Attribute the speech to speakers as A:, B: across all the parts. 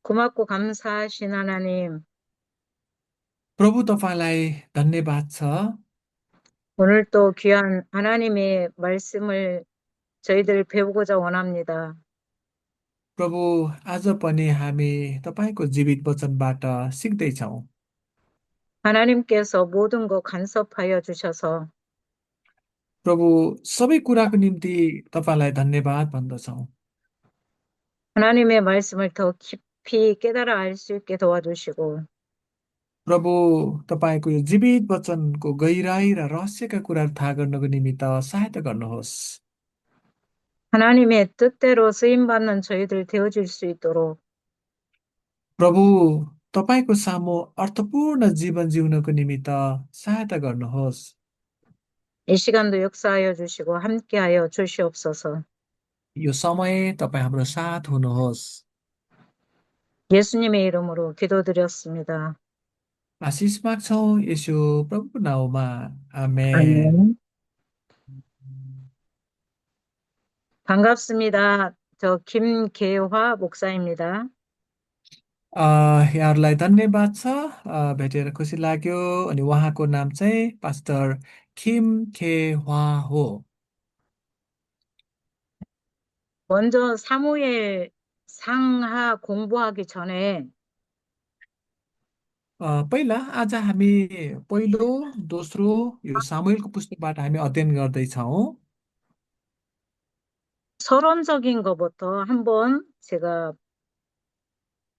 A: 고맙고 감사하신 하나님,
B: प्रभु तपाईँलाई धन्यवाद छ।
A: 오늘 또 귀한 하나님의 말씀을 저희들 배우고자 원합니다.
B: प्रभु, आज पनि हामी तपाईँको जीवित वचनबाट सिक्दैछौँ।
A: 하나님께서 모든 것 간섭하여 주셔서
B: प्रभु, सबै कुराको निम्ति तपाईँलाई धन्यवाद भन्दछौँ।
A: 하나님의 말씀을 더 깊이 깨달아 알 수 있게 도와주시고
B: प्रभु, तपाईँको यो जीवित वचनको गहिराई र रहस्यका कुराहरू थाहा गर्नको निमित्त सहायता गर्नुहोस्।
A: 하나님의 뜻대로 쓰임받는 저희들 되어줄 수 있도록
B: प्रभु, तपाईँको सामु अर्थपूर्ण जीवन जिउनको निमित्त सहायता गर्नुहोस्।
A: 이 시간도 역사하여 주시고 함께하여 주시옵소서.
B: यो समय तपाईँ हाम्रो साथ हुनुहोस्।
A: 예수님의 이름으로 기도드렸습니다.
B: आशिष माग्छौँ यसो प्रभुको नाउँमा। आमेन।
A: 아멘. 반갑습니다. 저 김계화 목사입니다.
B: यहाँहरूलाई धन्यवाद छ। भेटेर खुसी लाग्यो। अनि उहाँको नाम चाहिँ पास्टर किम खे वा हो।
A: 먼저 사무엘 상하 공부하기 전에
B: पहिला आज हामी पहिलो दोस्रो यो सामुएलको पुस्तकबाट हामी अध्ययन गर्दैछौँ।
A: 서론적인 것부터 한번 제가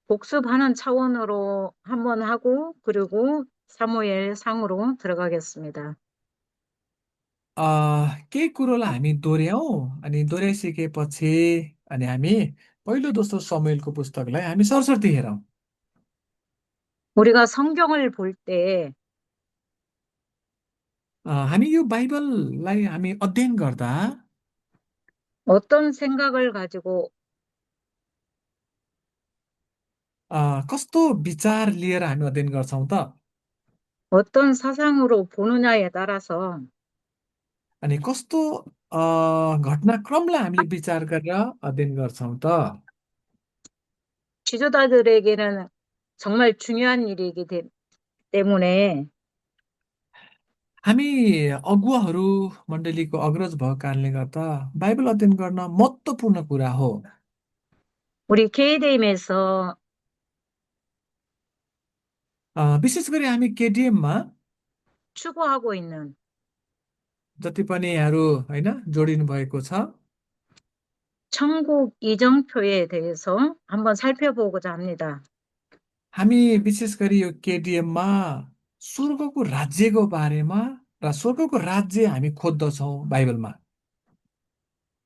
A: 복습하는 차원으로 한번 하고 그리고 사무엘 상으로 들어가겠습니다.
B: अ, केही कुरोलाई हामी दोहोऱ्याउँ अनि दोहोऱ्याइसकेपछि अनि हामी पहिलो दोस्रो सामुएलको पुस्तकलाई हामी सरसर्ती हेरौँ।
A: 우리가 성경을 볼 때
B: हामी यो बाइबललाई हामी अध्ययन गर्दा
A: 어떤 생각을 가지고
B: कस्तो विचार लिएर हामी अध्ययन गर्छौँ त?
A: 어떤 사상으로 보느냐에 따라서
B: अनि कस्तो घटनाक्रमलाई हामीले विचार गरेर अध्ययन गर्छौँ त?
A: 지도자들에게는 정말 중요한 일이기 때문에
B: हामी अगुवाहरू मण्डलीको अग्रज भएको कारणले गर्दा बाइबल अध्ययन गर्न महत्त्वपूर्ण कुरा हो।
A: 우리 KDM에서
B: विशेष गरी हामी केडिएममा
A: 추구하고 있는
B: जति पनि यहाँहरू होइन जोडिनु भएको छ,
A: 천국 이정표에 대해서 한번 살펴보고자 합니다.
B: हामी विशेष गरी यो केडिएममा स्वर्गको राज्यको बारेमा र स्वर्गको राज्य हामी खोज्दछौँ बाइबलमा।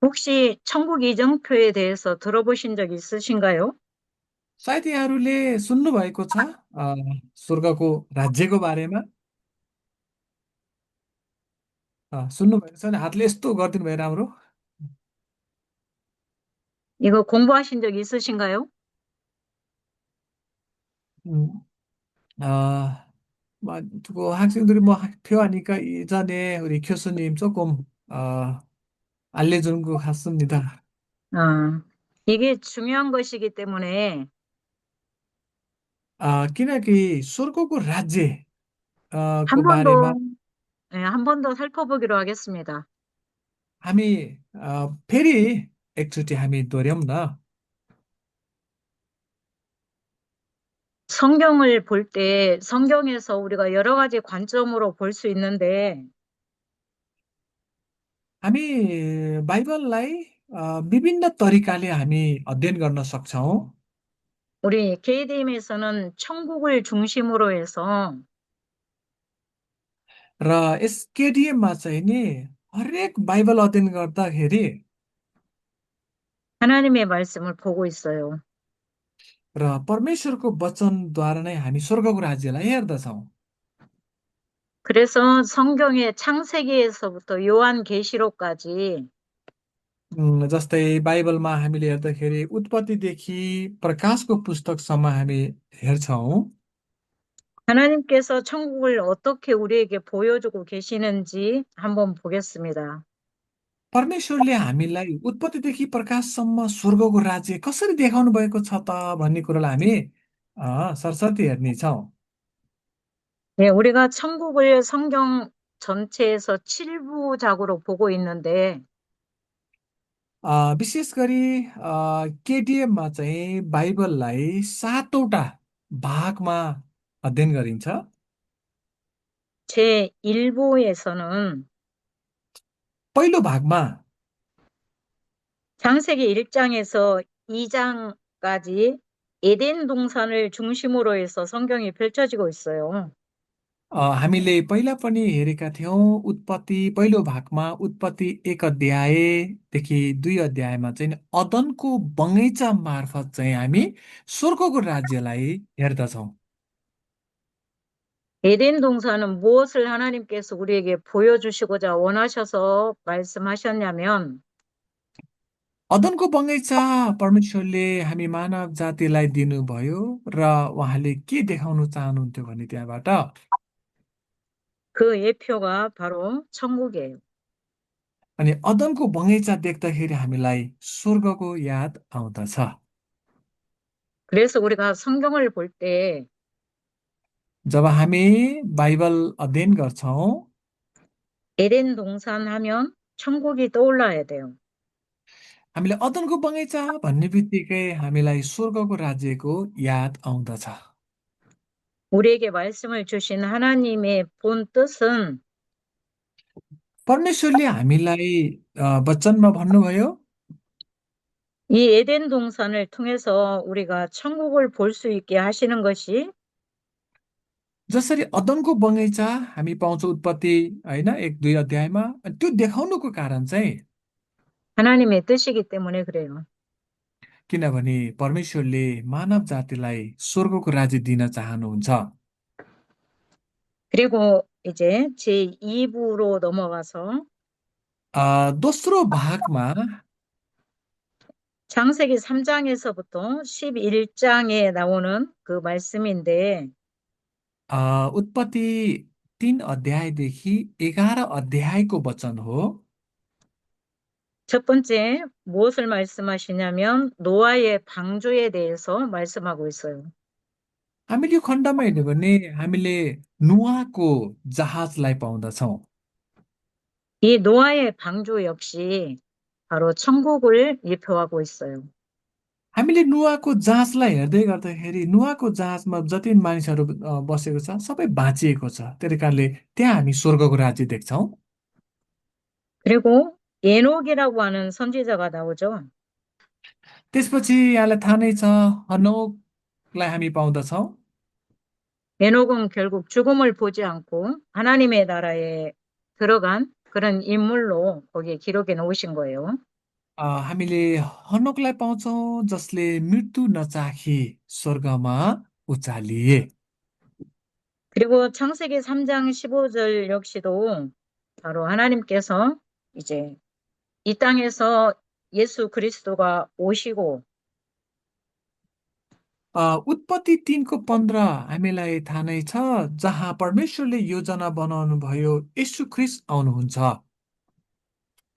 A: 혹시 천국 이정표에 대해서 들어보신 적 있으신가요?
B: सायद यहाँहरूले सुन्नुभएको छ स्वर्गको राज्यको बारेमा। सुन्नुभएको छ भने हातले यस्तो गरिदिनु भयो राम्रो।
A: 이거 공부하신 적 있으신가요?
B: 음, 아, 뭐 학생들이 뭐 표하니까 이전에 우리 교수님 조금 알려준 것 같습니다.
A: 아, 이게 중요한 것이기 때문에
B: किनकि स्वर्गको राज्य
A: 한
B: को
A: 번
B: बारेमा
A: 더, 한 번 더 살펴보기로 하겠습니다.
B: हामी फेरि एकचोटि हामी दोहोऱ्यौँ न।
A: 성경을 볼 때 성경에서 우리가 여러 가지 관점으로 볼 수 있는데
B: हामी बाइबललाई विभिन्न तरिकाले हामी अध्ययन गर्न सक्छौँ।
A: 우리 KDM에서는 천국을 중심으로 해서
B: र यस केडिएममा चाहिँ नि हरेक बाइबल अध्ययन गर्दाखेरि
A: 하나님의 말씀을 보고 있어요.
B: र परमेश्वरको वचनद्वारा नै हामी स्वर्गको राज्यलाई हेर्दछौँ।
A: 그래서 성경의 창세기에서부터 요한계시록까지
B: जस्तै बाइबलमा हामीले हेर्दाखेरि उत्पत्तिदेखि प्रकाशको पुस्तकसम्म हामी हेर्छौँ।
A: 하나님께서 천국을 어떻게 우리에게 보여주고 계시는지 한번 보겠습니다.
B: परमेश्वरले हामीलाई उत्पत्तिदेखि प्रकाशसम्म स्वर्गको राज्य कसरी देखाउनु भएको छ त भन्ने कुरोलाई हामी सरसर्ती हेर्नेछौँ।
A: 네, 우리가 천국을 성경 전체에서 7부작으로 보고 있는데,
B: विशेष गरी केटिएममा चाहिँ बाइबललाई सातवटा भागमा अध्ययन गरिन्छ।
A: 제 1부에서는
B: पहिलो भागमा
A: 창세기 1장에서 2장까지 에덴 동산을 중심으로 해서 성경이 펼쳐지고 있어요.
B: हामीले पहिला पनि हेरेका थियौँ उत्पत्ति पहिलो भागमा उत्पत्ति 1 अध्यायदेखि 2 अध्यायमा चाहिँ अदनको बगैँचा मार्फत चाहिँ हामी स्वर्गको राज्यलाई हेर्दछौँ।
A: 에덴 동산은 무엇을 하나님께서 우리에게 보여주시고자 원하셔서 말씀하셨냐면,
B: अदनको बगैँचा परमेश्वरले हामी मानव जातिलाई दिनुभयो र उहाँले के देखाउन चाहनुहुन्थ्यो भने त्यहाँबाट
A: 그 예표가 바로 천국이에요.
B: अनि अदनको बगैँचा देख्दाखेरि हामीलाई स्वर्गको याद आउँदछ।
A: 그래서 우리가 성경을 볼 때
B: जब हामी बाइबल अध्ययन गर्छौँ
A: 에덴 동산 하면 천국이 떠올라야 돼요.
B: हामीले अदनको बगैँचा भन्ने बित्तिकै हामीलाई स्वर्गको राज्यको याद आउँदछ।
A: 우리에게 말씀을 주신 하나님의 본 뜻은
B: परमेश्वरले हामीलाई वचनमा भन्नुभयो
A: 이 에덴 동산을 통해서 우리가 천국을 볼 수 있게 하시는 것이
B: जसरी अदनको बगैँचा हामी पाउँछौँ उत्पत्ति होइन 1 2 अध्यायमा अनि त्यो देखाउनुको कारण चाहिँ
A: 하나님의 뜻이기 때문에 그래요.
B: किनभने परमेश्वरले मानव जातिलाई स्वर्गको राज्य दिन चाहनुहुन्छ।
A: 그리고 이제 제 2부로 넘어가서
B: दोस्रो भागमा
A: 창세기 3장에서부터 11장에 나오는 그 말씀인데
B: उत्पत्ति 3 अध्यायदेखि 11 अध्यायको वचन हो।
A: 첫 번째 무엇을 말씀하시냐면 노아의 방주에 대해서 말씀하고 있어요.
B: हामीले यो खण्डमा हेर्ने भने हामीले नुवाको जहाजलाई पाउँदछौँ।
A: 이 노아의 방주 역시 바로 천국을 예표하고 있어요.
B: हामीले नुवाको जहाजलाई हेर्दै गर्दाखेरि नुवाको जहाजमा जति मानिसहरू बसेको छ सबै बाँचिएको छ। त्यसै कारणले त्यहाँ हामी स्वर्गको राज्य देख्छौँ।
A: 그리고 에녹이라고 하는 선지자가 나오죠.
B: त्यसपछि यहाँलाई थाहा नै छ हनोकलाई हामी पाउँदछौँ।
A: 에녹은 결국 죽음을 보지 않고 하나님의 나라에 들어간 그런 인물로 거기에 기록해 놓으신 거예요.
B: हामीले हनोकलाई पाउँछौँ जसले मृत्यु नचाखी स्वर्गमा उचालिए।
A: 그리고 창세기 3장 15절 역시도 바로 하나님께서 이제 이 땅에서 예수 그리스도가 오시고
B: उत्पत्ति 3 को 15 हामीलाई थाहा नै छ जहाँ परमेश्वरले योजना बनाउनु भयो यीशु ख्रिस्ट आउनुहुन्छ।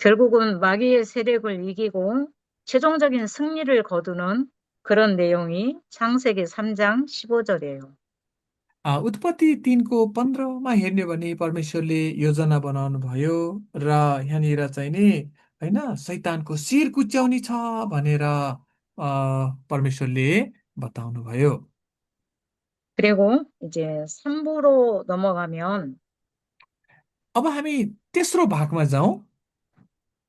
A: 결국은 마귀의 세력을 이기고 최종적인 승리를 거두는 그런 내용이 창세기 3장 15절이에요.
B: उत्पत्ति 3 को 15मा हेर्ने हो भने परमेश्वरले योजना बनाउनु भयो र यहाँनिर चाहिँ नि होइन शैतानको शिर कुच्याउने छ भनेर परमेश्वरले बताउनु भयो।
A: 그리고 이제 3부로 넘어가면
B: अब हामी तेस्रो भागमा जाउँ।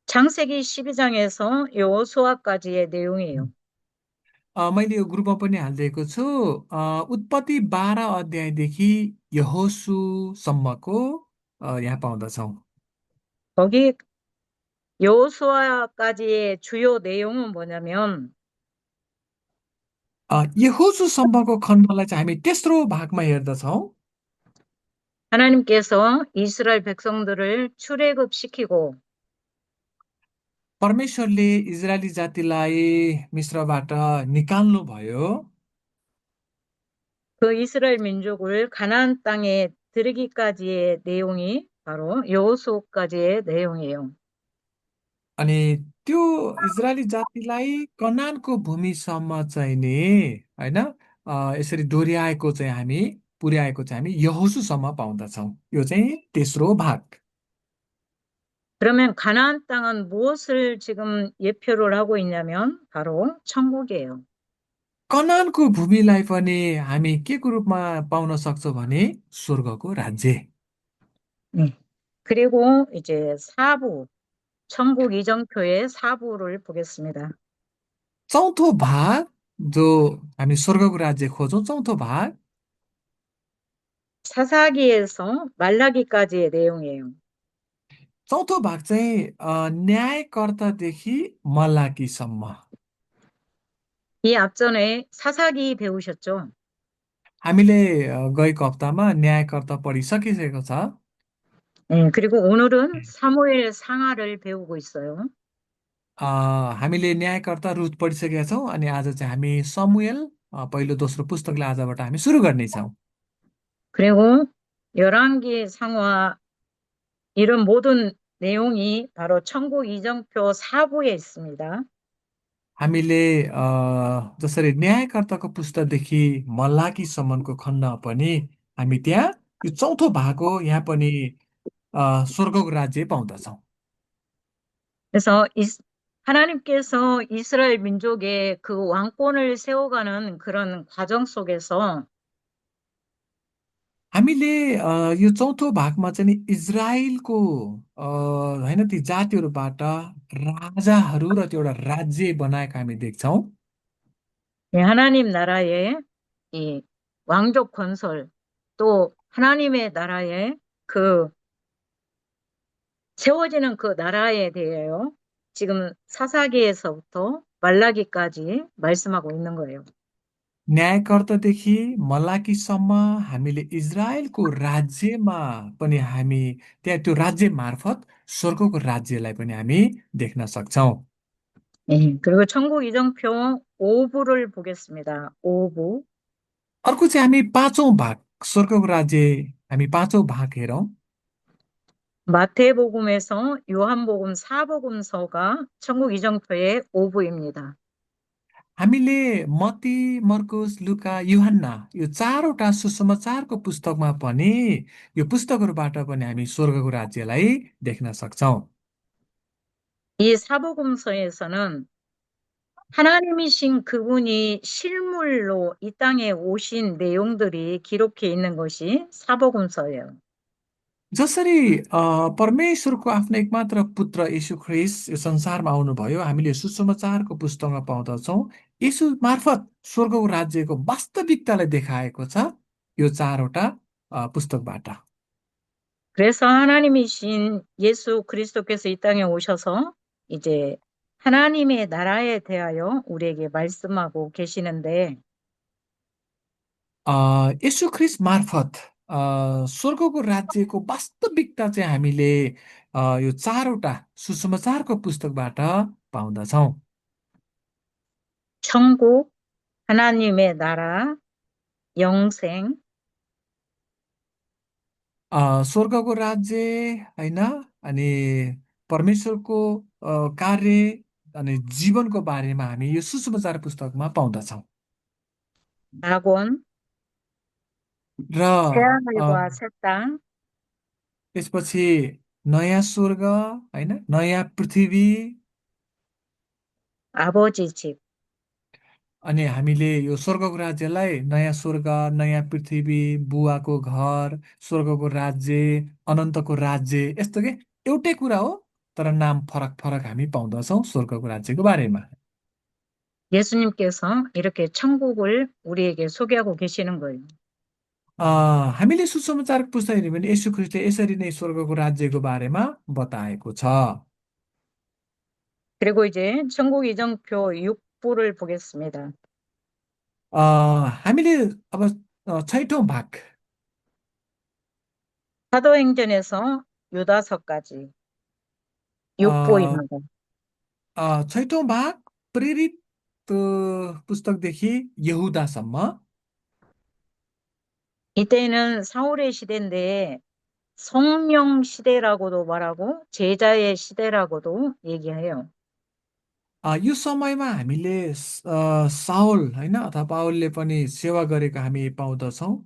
A: 창세기 12장에서 여호수아까지의 내용이에요.
B: मैले यो ग्रुपमा पनि हालिदिएको छु। उत्पत्ति 12 अध्यायदेखि यहोसुसम्मको यहाँ पाउँदछौँ।
A: 거기 여호수아까지의 주요 내용은 뭐냐면
B: यहोसुसम्मको खण्डलाई चाहिँ हामी तेस्रो भागमा हेर्दछौँ।
A: 하나님께서 이스라엘 백성들을 출애굽시키고
B: परमेश्वरले इजरायली जातिलाई मिश्रबाट निकाल्नुभयो।
A: 그 이스라엘 민족을 가나안 땅에 들이기까지의 내용이 바로 여호수아까지의 내용이에요.
B: अनि त्यो इजरायली जातिलाई कनानको भूमिसम्म चाहिँ नि होइन यसरी डोर्याएको चाहिँ हामी पुर्याएको चाहिँ हामी यहोशूसम्म पाउँदछौँ। यो चाहिँ तेस्रो भाग।
A: 그러면 가나안 땅은 무엇을 지금 예표를 하고 있냐면 바로 천국이에요.
B: कनानको भूमिलाई पनि हामी के को रूपमा पाउन सक्छौँ भने स्वर्गको राज्य।
A: 네. 그리고 이제 사부, 천국 이정표의 사부를 보겠습니다.
B: चौथो भाग जो हामी स्वर्गको राज्य खोजौँ, चौथो भाग
A: 사사기에서 말라기까지의 내용이에요.
B: चौथो भाग चाहिँ न्यायकर्तादेखि मलाकीसम्म।
A: 이 앞전에 사사기 배우셨죠?
B: हामीले गएको हप्तामा न्यायकर्ता पढिसकिसकेको छ।
A: 네. 그리고 오늘은 사무엘 상하를 배우고 있어요.
B: अ, हामीले न्यायकर्ता रुथ पढिसकेका छौँ अनि आज चाहिँ हामी समुएल पहिलो दोस्रो पुस्तकलाई आजबाट हामी सुरु गर्नेछौँ।
A: 그리고 열왕기 상하 이런 모든 내용이 바로 천국 이정표 사부에 있습니다.
B: हामीले जसरी न्यायकर्ताको पुस्तकदेखि मल्लाकीसम्मको खण्ड पनि हामी त्यहाँ यो चौथो भाग हो, यहाँ पनि स्वर्गको राज्य पाउँदछौँ।
A: 그래서 하나님께서 이스라엘 민족의 그 왕권을 세워가는 그런 과정 속에서
B: हामीले यो चौथो भागमा चाहिँ नि इजरायलको होइन ती जातिहरूबाट राजाहरू र त्यो एउटा राज्य बनाएको हामी देख्छौँ।
A: 하나님 나라의 이 왕족 건설 또 하나님의 나라의 그 세워지는 그 나라에 대해요. 지금 사사기에서부터 말라기까지 말씀하고 있는 거예요.
B: न्यायकर्तादेखि मलाकीसम्म हामीले इजरायलको राज्यमा पनि हामी त्यहाँ त्यो राज्य मार्फत स्वर्गको राज्यलाई पनि हामी देख्न सक्छौँ।
A: 예, 그리고 천국 이정표 5부를 보겠습니다. 5부.
B: अर्को चाहिँ हामी पाँचौँ भाग स्वर्गको राज्य हामी पाँचौँ भाग हेरौँ।
A: 마태복음에서 요한복음 사복음서가 천국 이정표의 5부입니다.
B: हामीले मत्ती, मर्कुस, लुका, युहन्ना यो चारवटा सुसमाचारको पुस्तकमा पनि यो पुस्तकहरूबाट पनि हामी स्वर्गको राज्यलाई देख्न सक्छौँ।
A: 이 사복음서에서는 하나님이신 그분이 실물로 이 땅에 오신 내용들이 기록해 있는 것이 사복음서예요.
B: जसरी परमेश्वरको आफ्नो एकमात्र पुत्र यीशु ख्रिस्ट यो संसारमा आउनुभयो, हामीले सुसमाचारको पुस्तकमा पाउँदछौँ यीशु मार्फत स्वर्गको राज्यको वास्तविकतालाई देखाएको छ यो चारवटा पुस्तकबाट।
A: 그래서 하나님이신 예수 그리스도께서 이 땅에 오셔서 이제 하나님의 나라에 대하여 우리에게 말씀하고 계시는데
B: यसु ख्रिस्ट मार्फत स्वर्गको राज्यको वास्तविकता चाहिँ हामीले यो चारवटा सुसमाचारको पुस्तकबाट पाउँदछौँ।
A: 천국, 하나님의 나라, 영생,
B: स्वर्गको राज्य होइन, अनि परमेश्वरको कार्य अनि जीवनको बारेमा हामी यो सुसमाचार पुस्तकमा पाउँदछौँ।
A: 낙원,
B: र
A: 새하늘과 새 땅,
B: त्यसपछि नयाँ स्वर्ग होइन, नयाँ पृथ्वी
A: 아버지 집.
B: अनि हामीले यो स्वर्गको राज्यलाई नयाँ स्वर्ग, नयाँ पृथ्वी, बुवाको घर, स्वर्गको राज्य, अनन्तको राज्य यस्तो के एउटै कुरा हो, तर नाम फरक फरक हामी पाउँदछौँ स्वर्गको राज्यको बारेमा।
A: 예수님께서 이렇게 천국을 우리에게 소개하고 계시는 거예요.
B: हामीले सुसमाचार पुस्तक हेऱ्यौँ भने येशू ख्रिस्टले यसरी नै स्वर्गको राज्यको बारेमा बताएको छ।
A: 그리고 이제 천국 이정표 6부를 보겠습니다.
B: हामीले अब छैठौँ भाग
A: 사도행전에서 유다서까지
B: अ,
A: 6부입니다.
B: छैठौँ भाग प्रेरित पुस्तकदेखि यहुदासम्म।
A: 이때는 사울의 시대인데 성령 시대라고도 말하고 제자의 시대라고도 얘기해요.
B: यो समयमा हामीले साउल होइन अथवा पावलले पनि सेवा गरेको हामी पाउँदछौँ।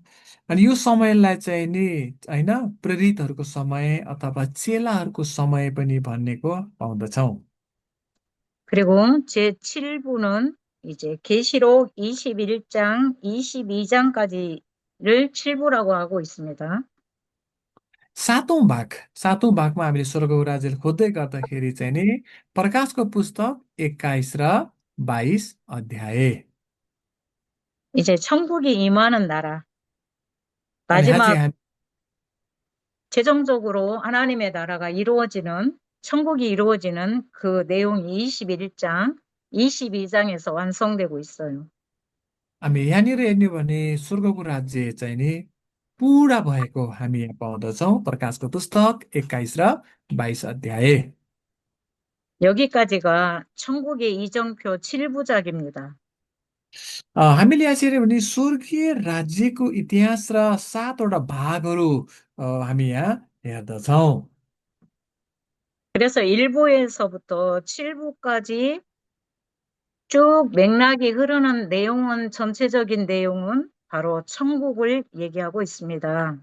B: अनि यो समयलाई चाहिँ नि होइन प्रेरितहरूको समय अथवा चेलाहरूको समय पनि भन्नेको पाउँदछौँ।
A: 그리고 제7부는 이제 계시록 21장, 22장까지를 7부라고 하고 있습니다.
B: सातौं भागमा हामीले स्वर्गको राज्य खोज्दै गर्दाखेरि चाहिँ नि प्रकाशको पुस्तक 21 र 22 अध्याय।
A: 이제 천국이 임하는 나라,
B: अनि
A: 마지막
B: हामी
A: 최종적으로 하나님의 나라가 이루어지는, 천국이 이루어지는 그 내용이 21장, 22장에서 완성되고 있어요.
B: हामी यहाँनिर हेर्ने भने स्वर्गको राज्य चाहिँ नि पुरा भएको हामी यहाँ पाउँदछौँ। प्रकाशको पुस्तक 21 र 22 अध्याय।
A: 여기까지가 천국의 이정표 7부작입니다.
B: हामीले यहाँ हेऱ्यौँ भने स्वर्गीय राज्यको इतिहास र 7वटा भागहरू हामी यहाँ हेर्दछौँ।
A: 그래서 1부에서부터 7부까지 쭉 맥락이 흐르는 내용은, 전체적인 내용은 바로 천국을 얘기하고 있습니다.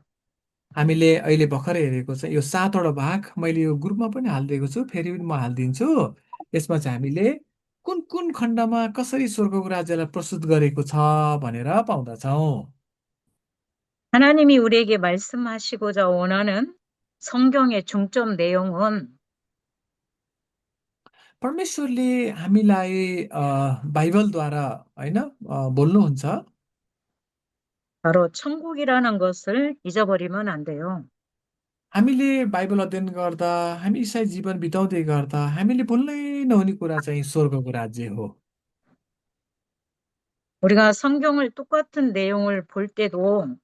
B: हामीले अहिले भर्खरै हेरेको चाहिँ यो 7वटा भाग मैले यो ग्रुपमा पनि हालिदिएको छु, फेरि पनि म हालिदिन्छु। यसमा चाहिँ हामीले कुन कुन खण्डमा कसरी स्वर्गको राज्यलाई प्रस्तुत गरेको छ भनेर पाउँदछौँ।
A: 하나님이 우리에게 말씀하시고자 원하는 성경의 중점 내용은
B: परमेश्वरले हामीलाई बाइबलद्वारा होइन बोल्नुहुन्छ।
A: 바로 천국이라는 것을 잊어버리면 안 돼요.
B: हामीले बाइबल अध्ययन गर्दा हामी इसाई जीवन बिताउँदै गर्दा हामीले भुल्नै नहुने कुरा चाहिँ स्वर्गको राज्य हो।
A: 우리가 성경을 똑같은 내용을 볼 때도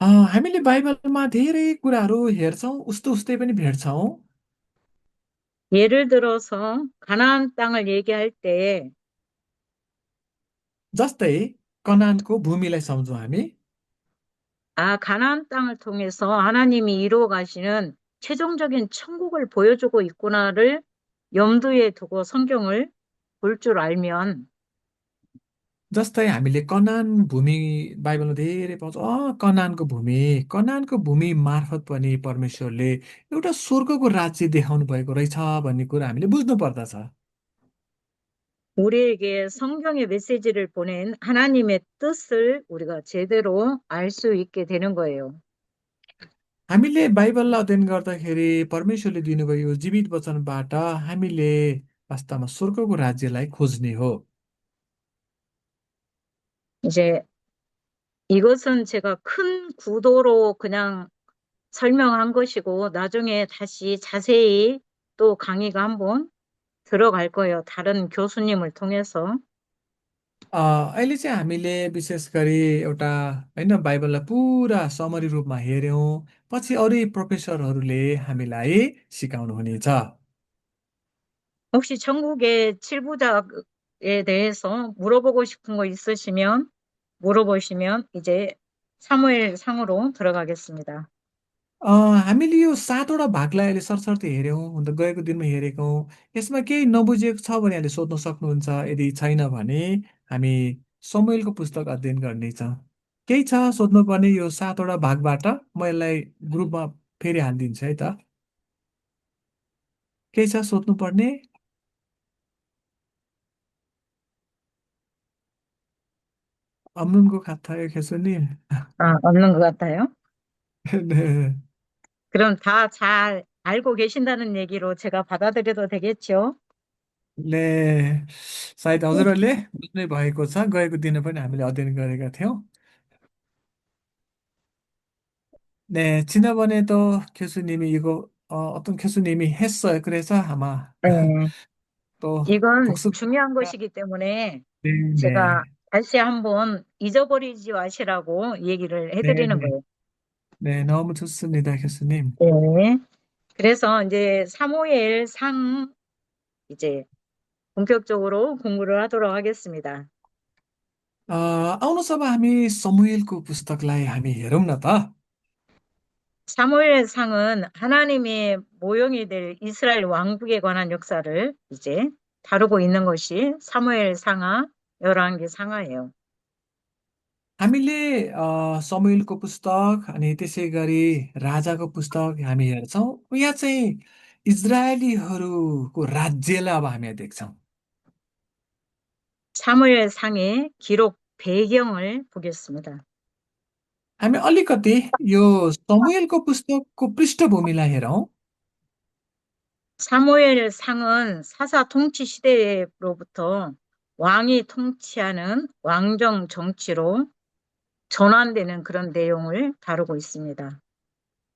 B: हामीले बाइबलमा धेरै कुराहरू हेर्छौँ, उस्तो उस्तै पनि भेट्छौँ।
A: 예를 들어서 가나안 땅을 얘기할 때
B: जस्तै कनानको भूमिलाई सम्झौँ हामी।
A: 가나안 땅을 통해서 하나님이 이루어 가시는 최종적인 천국을 보여주고 있구나를 염두에 두고 성경을 볼 줄 알면
B: जस्तै हामीले कनान भूमि बाइबलमा धेरै पाउँछौँ। कनानको भूमि मार्फत पनि परमेश्वरले एउटा स्वर्गको राज्य देखाउनु भएको रहेछ भन्ने कुरा हामीले बुझ्नु पर्दछ।
A: 우리에게 성경의 메시지를 보낸 하나님의 뜻을 우리가 제대로 알 수 있게 되는 거예요.
B: हामीले बाइबललाई अध्ययन गर्दाखेरि परमेश्वरले दिनुभयो यो जीवित वचनबाट हामीले वास्तवमा स्वर्गको राज्यलाई खोज्ने हो।
A: 이제 이것은 제가 큰 구도로 그냥 설명한 것이고 나중에 다시 자세히 또 강의가 한번 들어갈 거예요. 다른 교수님을 통해서.
B: अहिले चाहिँ हामीले विशेष गरी एउटा होइन बाइबललाई पुरा समरी रूपमा हेऱ्यौँ, पछि अरू प्रोफेसरहरूले हामीलाई सिकाउनु हुनेछ।
A: 혹시 천국의 칠부작에 대해서 물어보고 싶은 거 있으시면 물어보시면 이제 사무엘 상으로 들어가겠습니다.
B: हामीले यो 7वटा भागलाई अहिले सरसर्ती हेऱ्यौँ, अन्त गएको दिनमा हेरेको। यसमा केही नबुझेको छ भने अहिले सोध्न सक्नुहुन्छ। यदि छैन भने हामी समूएलको पुस्तक अध्ययन गर्नेछ। केही छ सोध्नुपर्ने यो 7वटा भागबाट म यसलाई ग्रुपमा फेरि हालिदिन्छु है त। केही छ सोध्नुपर्ने? 없는 것 같아요, 교수님.
A: 없는 것 같아요.
B: 네.
A: 그럼 다 잘 알고 계신다는 얘기로 제가 받아들여도 되겠죠?
B: 네. सायद हजुरहरूले बुझ्नै भएको छ। गएको दिन पनि हामीले अध्ययन गरेका थियौँ। 네, 지난번에도 교수님이 이거 어떤 교수님이 했어요. 그래서 아마
A: 네.
B: 또
A: 이건
B: 복습.
A: 중요한 것이기 때문에
B: 네,
A: 제가
B: 네,
A: 다시 한번 잊어버리지 마시라고 얘기를
B: 네,
A: 해드리는
B: 네,
A: 거예요.
B: 네, 너무 좋습니다, 교수님.
A: 네. 그래서 이제 사무엘 상 이제 본격적으로 공부를 하도록 하겠습니다.
B: आउनुहोस् अब हामी समुएलको पुस्तकलाई हामी हेरौँ न त।
A: 사무엘상은 하나님의 모형이 될 이스라엘 왕국에 관한 역사를 이제 다루고 있는 것이 사무엘상하, 열왕기 상하예요.
B: हामीले समुएलको पुस्तक अनि त्यसै गरी राजाको पुस्तक हामी हेर्छौँ। यहाँ चाहिँ इजरायलीहरूको राज्यलाई अब हामी देख्छौँ।
A: 사무엘상의 기록 배경을 보겠습니다.
B: हामी अलिकति यो समुएलको पुस्तकको पृष्ठभूमिलाई हेरौँ।
A: 사무엘상은 사사 통치 시대로부터 왕이 통치하는 왕정 정치로 전환되는 그런 내용을 다루고 있습니다.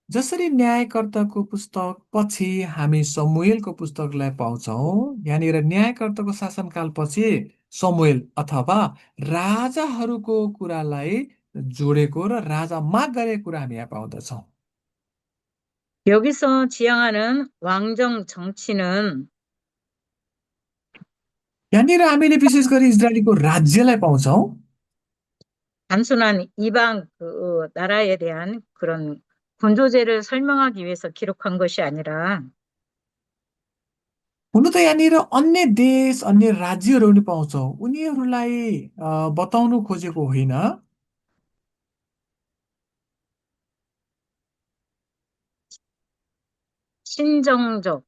B: जसरी न्यायकर्ताको पुस्तक पछि हामी समुएलको पुस्तकलाई पाउँछौँ, यहाँनिर न्यायकर्ताको शासनकालपछि समुएल अथवा राजाहरूको कुरालाई जोडेको र राजा माग गरेको कुरा हामी यहाँ पाउँदछौँ।
A: 여기서 지향하는 왕정 정치는
B: यहाँनिर हामीले विशेष गरी इजरायलीको राज्यलाई पाउँछौँ।
A: 단순한 이방 그 나라에 대한 그런 군조제를 설명하기 위해서 기록한 것이 아니라
B: हुनु त यहाँनिर अन्य देश अन्य राज्यहरू पनि पाउँछौँ, उनीहरूलाई बताउनु खोजेको होइन।
A: 신정적,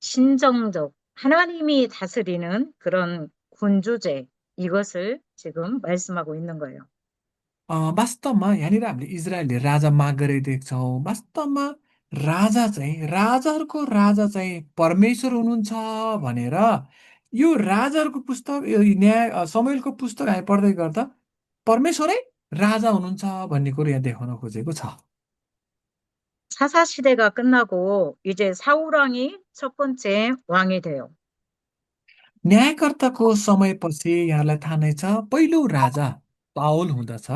A: 신정적, 하나님이 다스리는 그런 군주제, 이것을 지금 말씀하고 있는 거예요.
B: वास्तवमा यहाँनिर हामीले इजरायलले राजा माग गरेको देख्छौँ। वास्तवमा राजाहरूको राजा चाहिँ परमेश्वर हुनुहुन्छ भनेर यो राजाहरूको पुस्तक यो न्याय समूएलको पुस्तक हामी पढ्दै गर्दा परमेश्वरै राजा हुनुहुन्छ भन्ने कुरो यहाँ देखाउन खोजेको छ।
A: 사사 시대가 끝나고 이제 사울 왕이 첫 번째 왕이 돼요.
B: न्यायकर्ताको समयपछि यहाँलाई थाहा नै छ पहिलो राजा पावल हुँदछ।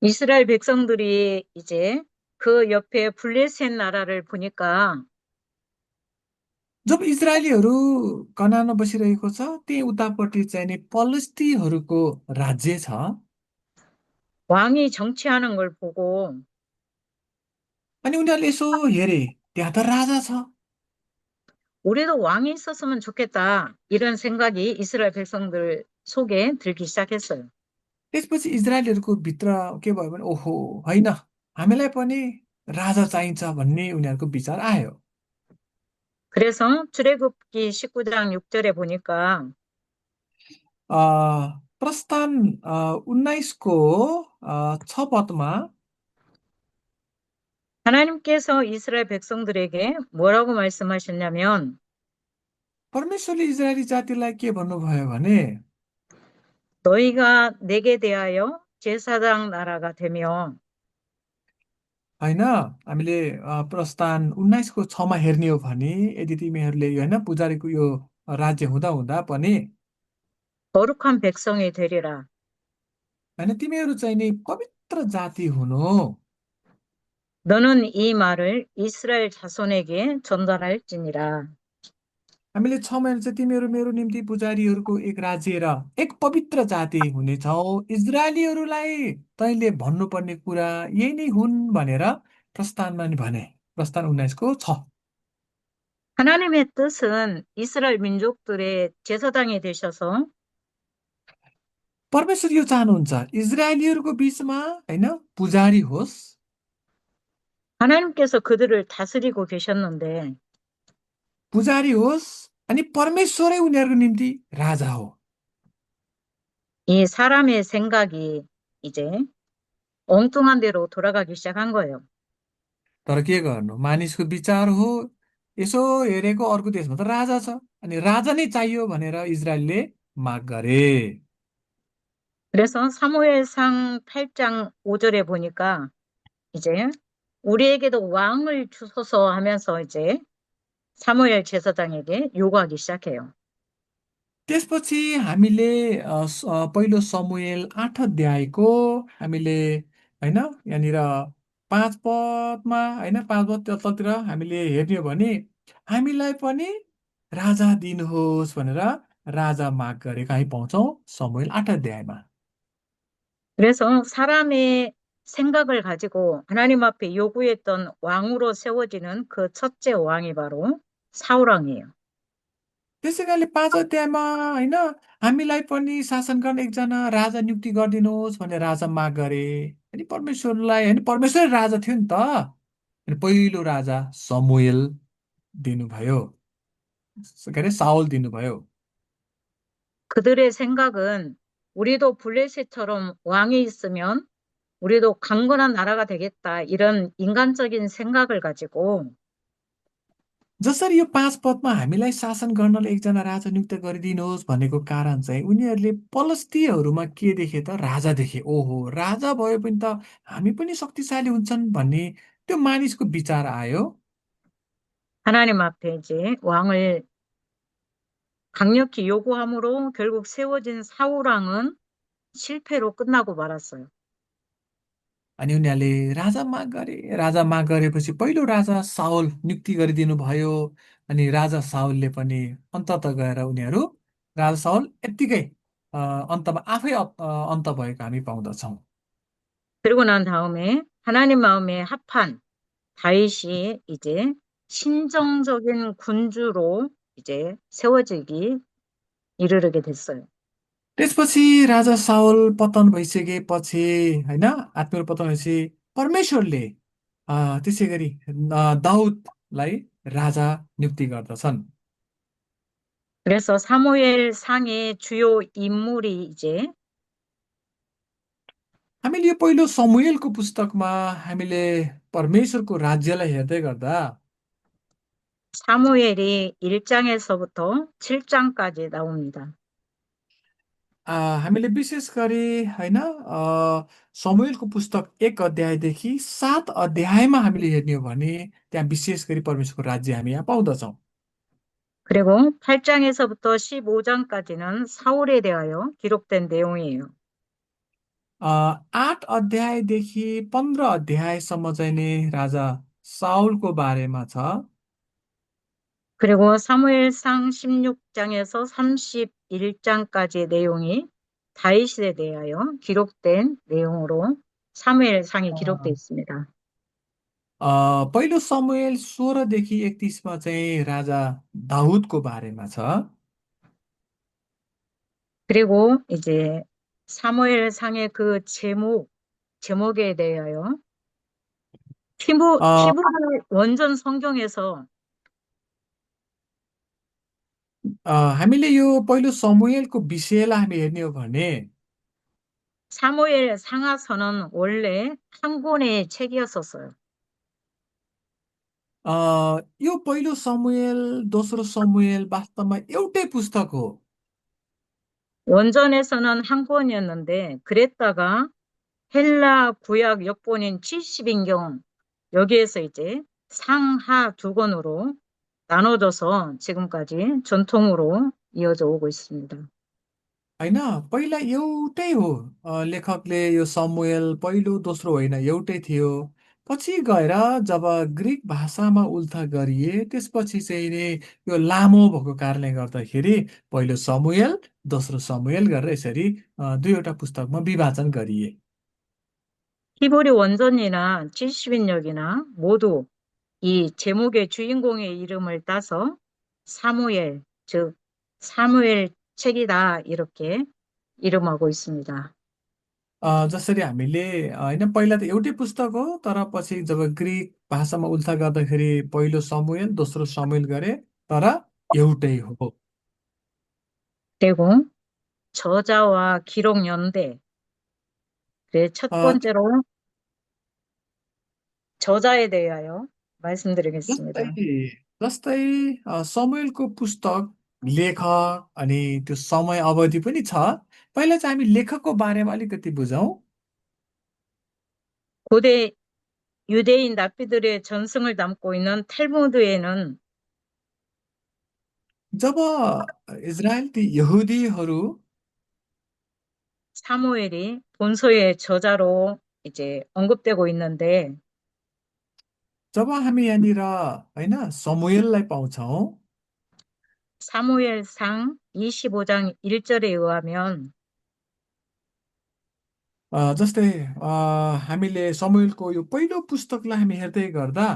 A: 이스라엘 백성들이 이제 그 옆에 블레셋 나라를 보니까
B: जब इजरायलीहरू कनानमा बसिरहेको छ त्यही उतापट्टि चाहिँ नि पलिस्तीहरूको राज्य छ।
A: 왕이 정치하는 걸 보고
B: अनि उनीहरूले यसो हेरे त्यहाँ त राजा छ।
A: 우리도 왕이 있었으면 좋겠다. 이런 생각이 이스라엘 백성들 속에 들기 시작했어요.
B: त्यसपछि इजरायलीहरूको भित्र के भयो भने ओहो होइन हामीलाई पनि राजा चाहिन्छ भन्ने उनीहरूको विचार आयो।
A: 그래서 출애굽기 19장 6절에 보니까
B: प्रस्थान 19को 6पदमा
A: 하나님께서 이스라엘 백성들에게 뭐라고 말씀하셨냐면
B: परमेश्वरले इजरायली जातिलाई के भन्नुभयो भने
A: 너희가 내게 대하여 제사장 나라가 되며
B: होइन हामीले प्रस्थान 19को 6मा हेर्ने हो भने यदि तिमीहरूले यो होइन पुजारीको यो राज्य हुँदा हुँदा पनि
A: 거룩한 백성이 되리라.
B: होइन तिमीहरू चाहिँ नि पवित्र जाति हुनु।
A: 너는 이 말을 이스라엘 자손에게 전달할지니라.
B: हामीले 6 महिना चाहिँ तिमीहरू मेरो निम्ति पुजारीहरूको एक राज्य र एक पवित्र जाति हुनेछौ। इजरायलीहरूलाई तैँले भन्नुपर्ने कुरा यही नै हुन् भनेर प्रस्थानमा नि भने। प्रस्थान 19को 6।
A: 하나님의 뜻은 이스라엘 민족들의 제사장이 되셔서
B: परमेश्वर यो चाहनुहुन्छ इजरायलीहरूको बिचमा होइन पुजारी होस्।
A: 하나님께서 그들을 다스리고 계셨는데
B: पुजारी होस् अनि परमेश्वरै उनीहरूको निम्ति राजा हो।
A: 이 사람의 생각이 이제 엉뚱한 대로 돌아가기 시작한 거예요.
B: तर के गर्नु मानिसको विचार हो। यसो हेरेको अर्को देशमा त राजा छ अनि राजा नै चाहियो भनेर इजरायलले माग गरे।
A: 그래서 사무엘상 8장 5절에 보니까 이제 우리에게도 왕을 주소서 하면서 이제 사무엘 제사장에게 요구하기 시작해요.
B: त्यसपछि हामीले पहिलो समुएल 8 अध्यायको हामीले होइन यहाँनिर 5 पदमा होइन 5 पद तलतिर हामीले हेर्ने हो भने हामीलाई पनि राजा दिनुहोस् भनेर राजा माग गरेको हामी पाउँछौँ समुएल 8 अध्यायमा।
A: 그래서 사람의 생각을 가지고 하나님 앞에 요구했던 왕으로 세워지는 그 첫째 왕이 바로 사울 왕이에요.
B: त्यसै गरी 5 अध्यायमा होइन हामीलाई पनि शासन गर्ने एकजना राजा नियुक्ति गरिदिनुहोस् भनेर राजा माग गरे। अनि परमेश्वरलाई होइन परमेश्वरै राजा थियो नि त। अनि पहिलो राजा समुएल दिनुभयो। के अरे साउल दिनुभयो।
A: 그들의 생각은 우리도 블레셋처럼 왕이 있으면 우리도 강건한 나라가 되겠다. 이런 인간적인 생각을 가지고
B: जसरी यो 5 पदमा हामीलाई शासन गर्नलाई एकजना राजा नियुक्त गरिदिनुहोस् भनेको कारण चाहिँ उनीहरूले पलस्तीहरूमा के देखे त राजा देखे। ओहो राजा भए पनि त हामी पनि शक्तिशाली हुन्छन् भन्ने त्यो मानिसको विचार आयो।
A: 하나님 앞에 이제 왕을 강력히 요구함으로 결국 세워진 사울 왕은 실패로 끝나고 말았어요.
B: अनि उनीहरूले राजा माग गरे। राजा माग गरेपछि पहिलो राजा साउल नियुक्ति गरिदिनु भयो। अनि राजा साउलले पनि अन्तत गएर उनीहरू राजा साउल यत्तिकै अन्तमा आफै अन्त भएको हामी पाउँदछौँ।
A: 그리고 난 다음에 하나님 마음에 합한 다윗이 이제 신정적인 군주로 이제 세워지기 이르게 됐어요.
B: त्यसपछि राजा साउल पतन भइसकेपछि होइन आत्मीय पतन भएपछि परमेश्वरले त्यसै गरी दाउदलाई राजा नियुक्ति गर्दछन्।
A: 그래서 사무엘 상의 주요 인물이 이제
B: हामीले यो पहिलो समुएलको पुस्तकमा हामीले परमेश्वरको राज्यलाई हेर्दै गर्दा
A: 사무엘이 1장에서부터 7장까지 ना옵니다.
B: हामीले विशेष गरी होइन समुएलको पुस्तक 1 अध्यायदेखि 7 अध्यायमा हामीले हेर्ने हो भने त्यहाँ विशेष गरी परमेश्वरको राज्य हामी यहाँ पाउँदछौँ।
A: 그리고 8장에서부터 15장까지는 사울에 대하여 기록된 내용이에요.
B: 8 अध्यायदेखि 15 अध्यायसम्म चाहिँ नि राजा साउलको बारेमा छ।
A: 그리고 사무엘상 16장에서 31장까지의 내용이 다윗에 대하여 기록된 내용으로 사무엘상에 기록되어
B: अ,
A: 있습니다.
B: पहिलो समुएल 16देखि 31मा चाहिँ राजा दाउदको बारेमा छ।
A: 그리고 이제 사무엘상의 그 제목에 대하여
B: अ,
A: 히브리 원전 성경에서
B: हामीले यो पहिलो समुएलको विषयलाई हामी हेर्ने हो भने
A: 사무엘 상하서는 원래 한 권의 책이었었어요.
B: अ, यो पहिलो समुएल दोस्रो समुएल वास्तवमा एउटै पुस्तक हो।
A: 원전에서는 한 권이었는데 그랬다가 헬라 구약 역본인 70인경 여기에서 이제 상하 두 권으로 나눠져서 지금까지 전통으로 이어져 오고 있습니다.
B: होइन पहिला एउटै हो। लेखकले यो समुएल पहिलो दोस्रो होइन एउटै थियो। पछि गएर जब ग्रिक भाषामा उल्था गरिए त्यसपछि चाहिँ नि यो लामो भएको कारणले गर्दाखेरि पहिलो समुएल दोस्रो समुएल गरेर यसरी दुईवटा पुस्तकमा विभाजन गरिए।
A: 히브리 원전이나 70인역이나 모두 이 제목의 주인공의 이름을 따서 사무엘, 즉 사무엘 책이다 이렇게 이름하고 있습니다.
B: जसरी हामीले होइन पहिला त एउटै पुस्तक हो तर पछि जब ग्रिक भाषामा उल्था गर्दाखेरि पहिलो समुएल दोस्रो समुएल गरे तर एउटै हो।
A: 그리고 저자와 기록 연대. 네, 첫
B: अ,
A: 번째로 저자에 대하여 말씀드리겠습니다.
B: जस्तै जस्तै समुएलको पुस्तक लेखक अनि त्यो समय अवधि पनि छ। पहिला चाहिँ हामी लेखकको बारेमा अलिकति बुझौँ।
A: 고대 유대인 랍비들의 전승을 담고 있는 탈무드에는
B: जब इजरायल ती यहुदीहरू
A: 사무엘이 본서의 저자로 이제 언급되고 있는데
B: जब हामी यहाँनिर होइन समुएललाई पाउँछौँ
A: 사무엘상 25장 1절에 의하면
B: जस्तै हामीले समुएलको यो पहिलो पुस्तकलाई हामी हेर्दै गर्दा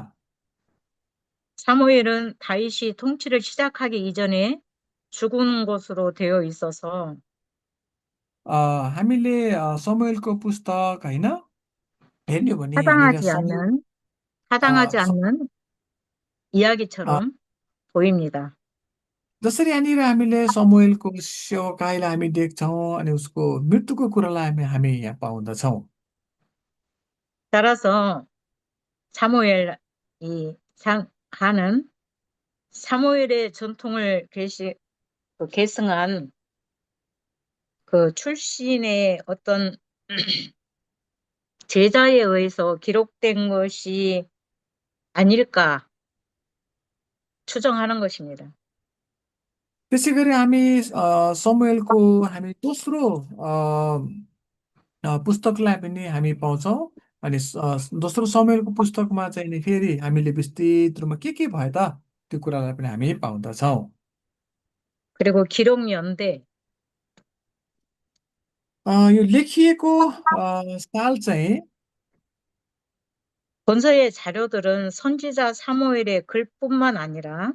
A: 사무엘은 다윗이 통치를 시작하기 이전에 죽은 것으로 되어 있어서
B: अ, हामीले समुएलको पुस्तक होइन हेर्ने हो भने यहाँनिर
A: 타당하지
B: समुएल
A: 않는,
B: अ,
A: 타당하지
B: स-
A: 않는
B: अ,
A: 이야기처럼 보입니다.
B: जसरी यहाँनिर हामीले समुएलको सेवकाईलाई हामी देख्छौँ अनि उसको मृत्युको कुरालाई हामी यहाँ पाउँदछौँ।
A: 따라서 사무엘 이 하는 사무엘의 전통을 계승한 그 출신의 어떤 제자에 의해서 기록된 것이 아닐까 추정하는 것입니다.
B: त्यसै गरी हामी समुएलको हामी दोस्रो पुस्तकलाई पनि हामी पाउँछौँ अनि दोस्रो समुएलको पुस्तकमा चाहिँ नि फेरि हामीले विस्तृत रूपमा के भयो त त्यो कुरालाई पनि हामी पाउँदछौँ।
A: 그리고 기록 연대,
B: यो लेखिएको साल चाहिँ
A: 본서의 자료들은 선지자 사무엘의 글뿐만 아니라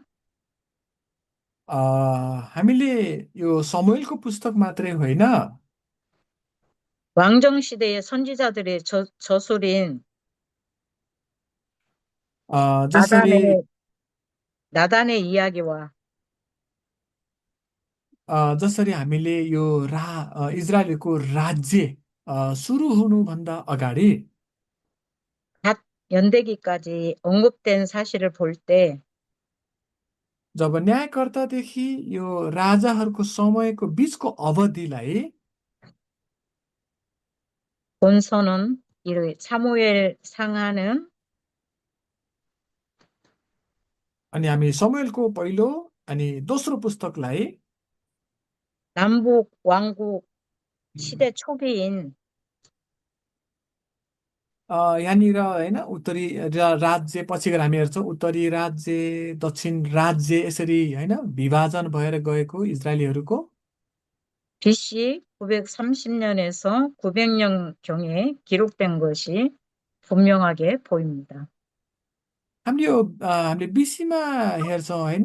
B: अ, हामीले यो समुएलको पुस्तक मात्रै होइन
A: 왕정 시대의 선지자들의 저술인
B: जसरी
A: 나단의 나단의 이야기와
B: जसरी हामीले यो इजरायलको राज्य सुरु हुनुभन्दा अगाडि
A: 갓 연대기까지 언급된 사실을 볼 때
B: जब न्यायकर्तादेखि यो राजाहरूको समयको बिचको अवधिलाई
A: 본서는 이 사무엘 상하는
B: अनि हामी समुएलको पहिलो अनि दोस्रो पुस्तकलाई
A: 남북 왕국 시대 초기인
B: यहाँनिर होइन उत्तरी राज्य पछि गएर हामी हेर्छौँ उत्तरी राज्य दक्षिण राज्य यसरी होइन विभाजन भएर गएको इजरायलीहरूको
A: BC 930년에서 900년경에 기록된 것이 분명하게 보입니다.
B: हामीले बिसीमा हेर्छौँ होइन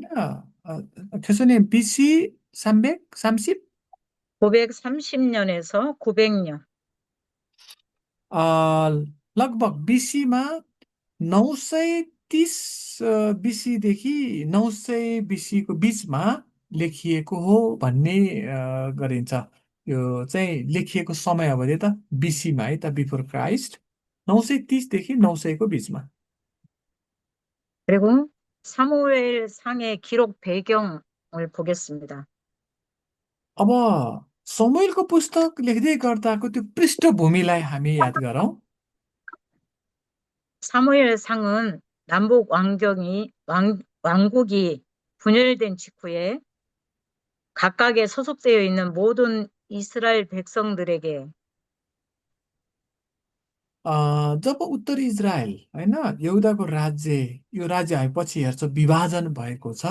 B: त्यसो भने बिसी 330
A: 930년에서 900년.
B: लगभग बिसीमा 930 बिसीदेखि 900 बिसीको बिचमा लेखिएको हो भन्ने गरिन्छ। यो चाहिँ लेखिएको समय अवधि त बिसीमा है त बिफोर क्राइस्ट 930देखि 900को बिचमा।
A: 그리고 사무엘 상의 기록 배경을 보겠습니다.
B: अब समुएलको पुस्तक लेख्दै गर्दाको त्यो पृष्ठभूमिलाई हामी याद गरौँ।
A: 사무엘 상은 왕국이 분열된 직후에 각각에 소속되어 있는 모든 이스라엘 백성들에게
B: जब उत्तर इजरायल होइन यहुदाको राज्य यो राज्य हामी पछि हेर्छौँ विभाजन भएको छ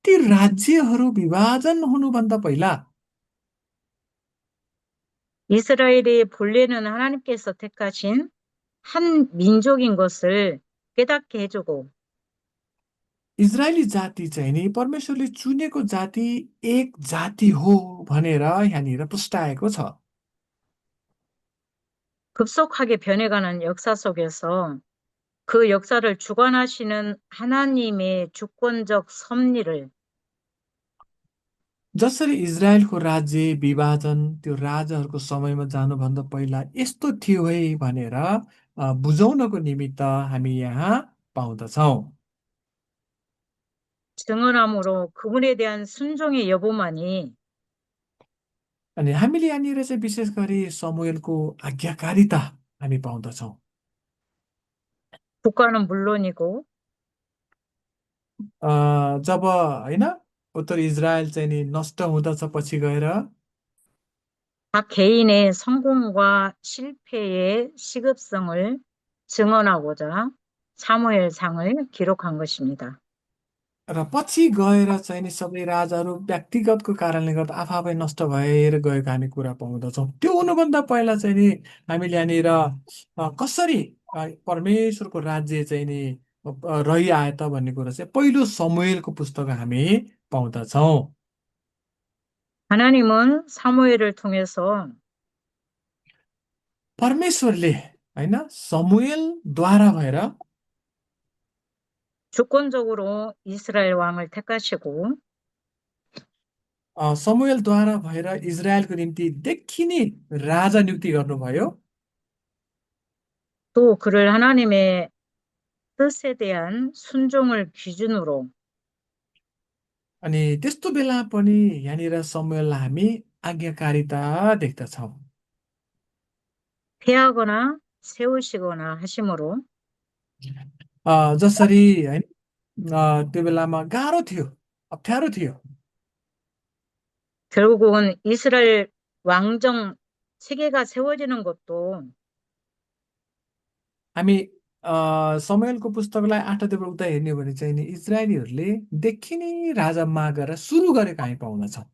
B: ती राज्यहरू विभाजन हुनुभन्दा पहिला
A: 이스라엘이 본래는 하나님께서 택하신 한 민족인 것을 깨닫게 해주고
B: इजरायली जाति चाहिँ नि परमेश्वरले चुनेको जाति एक जाति हो भनेर यहाँनिर पुष्टाएको छ।
A: 급속하게 변해가는 역사 속에서 그 역사를 주관하시는 하나님의 주권적 섭리를
B: जसरी इजरायलको राज्य विभाजन त्यो राजाहरूको समयमा जानुभन्दा पहिला यस्तो थियो है भनेर बुझाउनको निमित्त हामी यहाँ पाउँदछौँ।
A: 증언함으로 그분에 대한 순종의 여부만이
B: अनि हामीले यहाँनिर चाहिँ विशेष गरी समुएलको आज्ञाकारिता हामी पाउँदछौँ।
A: 국가는 물론이고
B: जब होइन उत्तर इजरायल चाहिँ नि नष्ट हुँदछ पछि गएर
A: 각 개인의 성공과 실패의 시급성을 증언하고자 사무엘상을 기록한 것입니다.
B: र पछि गएर चाहिँ नि सबै राजाहरू व्यक्तिगतको कारणले गर्दा आफै नष्ट भएर गएको हामी कुरा पाउँदछौँ। त्यो हुनुभन्दा पहिला चाहिँ नि हामीले यहाँनिर कसरी परमेश्वरको राज्य चाहिँ नि रहिआए त भन्ने कुरा चाहिँ पहिलो समुएलको पुस्तक हामी पाउँदछौँ।
A: 하나님은 사무엘을 통해서
B: परमेश्वरले होइन समुएलद्वारा भएर
A: 주권적으로 이스라엘 왕을 택하시고
B: समुएलद्वारा भएर इजरायलको निम्ति देखिने राजा नियुक्ति गर्नुभयो।
A: 또 그를 하나님의 뜻에 대한 순종을 기준으로
B: अनि त्यस्तो बेला पनि यहाँनिर समुएललाई हामी आज्ञाकारिता देख्दछौँ।
A: 폐하거나 세우시거나 하심으로
B: जसरी होइन त्यो बेलामा गाह्रो थियो, अप्ठ्यारो थियो।
A: 결국은 이스라엘 왕정 체계가 세워지는 것도
B: हामी समुएलको पुस्तकलाई 8 अध्यायबाट उता हेर्ने हो भने चाहिँ नि इजरायलीहरूले देखिने राजा माग गरेर सुरु गरेको हामी पाउँदछौँ।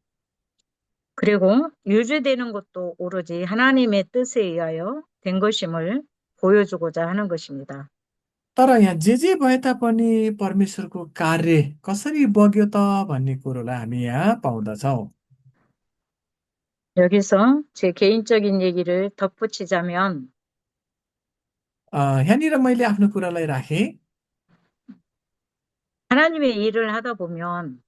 A: 그리고 유지되는 것도 오로지 하나님의 뜻에 의하여 된 것임을 보여주고자 하는 것입니다.
B: तर यहाँ जे भए तापनि परमेश्वरको कार्य कसरी बग्यो त भन्ने कुरोलाई हामी यहाँ पाउँदछौँ।
A: 여기서 제 개인적인 얘기를 덧붙이자면
B: यहाँनिर मैले आफ्नो कुरालाई राखेँ।
A: 하나님의 일을 하다 보면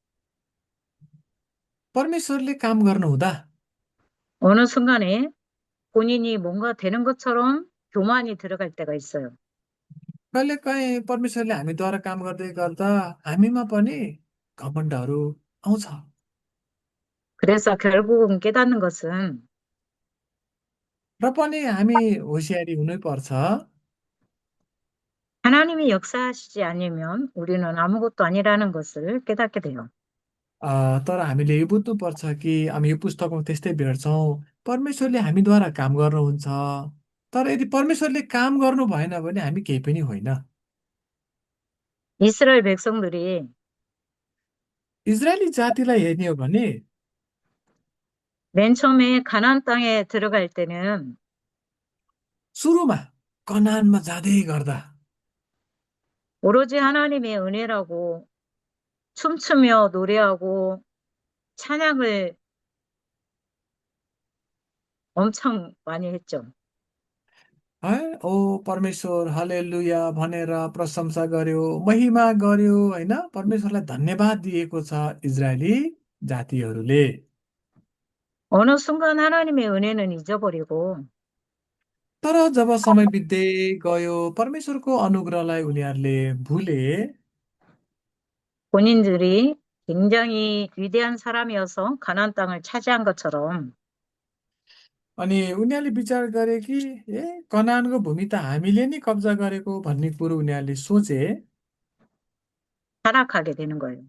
B: परमेश्वरले काम गर्नुहुँदा
A: 어느 순간에 본인이 뭔가 되는 것처럼 교만이 들어갈 때가 있어요.
B: कहिलेकाहीँ परमेश्वरले हामीद्वारा काम गर्दै गर्दा हामीमा पनि घमण्डहरू आउँछ।
A: 그래서 결국은 깨닫는 것은
B: र पनि हामी होसियारी हुनै पर्छ।
A: 하나님이 역사하시지 않으면 우리는 아무것도 아니라는 것을 깨닫게 돼요.
B: तर हामीले यो बुझ्नुपर्छ कि हामी यो पुस्तकमा त्यस्तै भेट्छौँ, परमेश्वरले हामीद्वारा काम गर्नुहुन्छ। तर यदि परमेश्वरले काम गर्नु भएन भने हामी केही पनि होइन।
A: 이스라엘 백성들이
B: इजरायली जातिलाई हेर्ने हो भने
A: 맨 처음에 가나안 땅에 들어갈 때는
B: सुरुमा कनानमा जाँदै गर्दा
A: 오로지 하나님의 은혜라고 춤추며 노래하고 찬양을 엄청 많이 했죠.
B: है ओ परमेश्वर हालेलुया भनेर प्रशंसा गर्यो, महिमा गर्यो, होइन परमेश्वरलाई धन्यवाद दिएको छ इजरायली जातिहरूले।
A: 어느 순간 하나님의 은혜는 잊어버리고
B: तर जब समय बित्दै गयो परमेश्वरको अनुग्रहलाई उनीहरूले भुले
A: 본인들이 굉장히 위대한 사람이어서 가나안 땅을 차지한 것처럼
B: अनि उनीहरूले विचार गरे कि ए कनानको भूमि त हामीले नि कब्जा गरेको भन्ने कुरो उनीहरूले सोचे।
A: 타락하게 되는 거예요.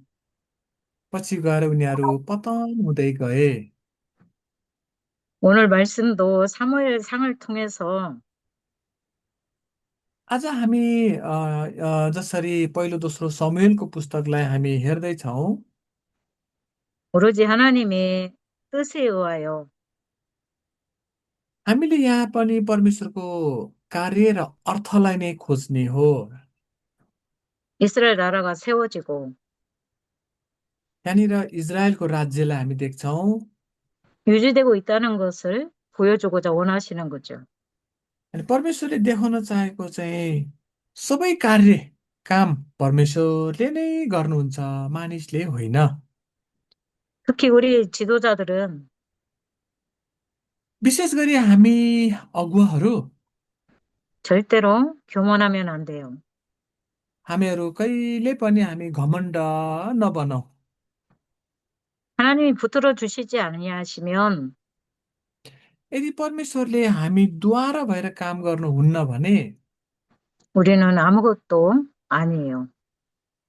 B: पछि गएर उनीहरू पतन हुँदै गए।
A: 오늘 말씀도 사무엘 상을 통해서
B: आज हामी जसरी पहिलो दोस्रो समुएलको पुस्तकलाई हामी हेर्दैछौँ,
A: 오로지 하나님의 뜻에 의하여
B: हामीले यहाँ पनि परमेश्वरको कार्य र अर्थलाई नै खोज्ने हो।
A: 이스라엘 나라가 세워지고
B: यहाँनिर इजरायलको राज्यलाई हामी देख्छौँ।
A: 유지되고 있다는 것을 보여주고자 원하시는 거죠.
B: अनि परमेश्वरले देखाउन चाहेको चाहिँ सबै कार्य काम परमेश्वरले नै गर्नुहुन्छ, मानिसले होइन।
A: 특히 우리 지도자들은
B: विशेष गरी हामी अगुवाहरू
A: 절대로 교만하면 안 돼요.
B: हामीहरू कहिले पनि हामी घमण्ड नबनाऊ।
A: 하나님이 붙들어 주시지 아니하시면
B: यदि परमेश्वरले हामीद्वारा भएर काम गर्नुहुन्न भने
A: 우리는 아무것도 아니에요.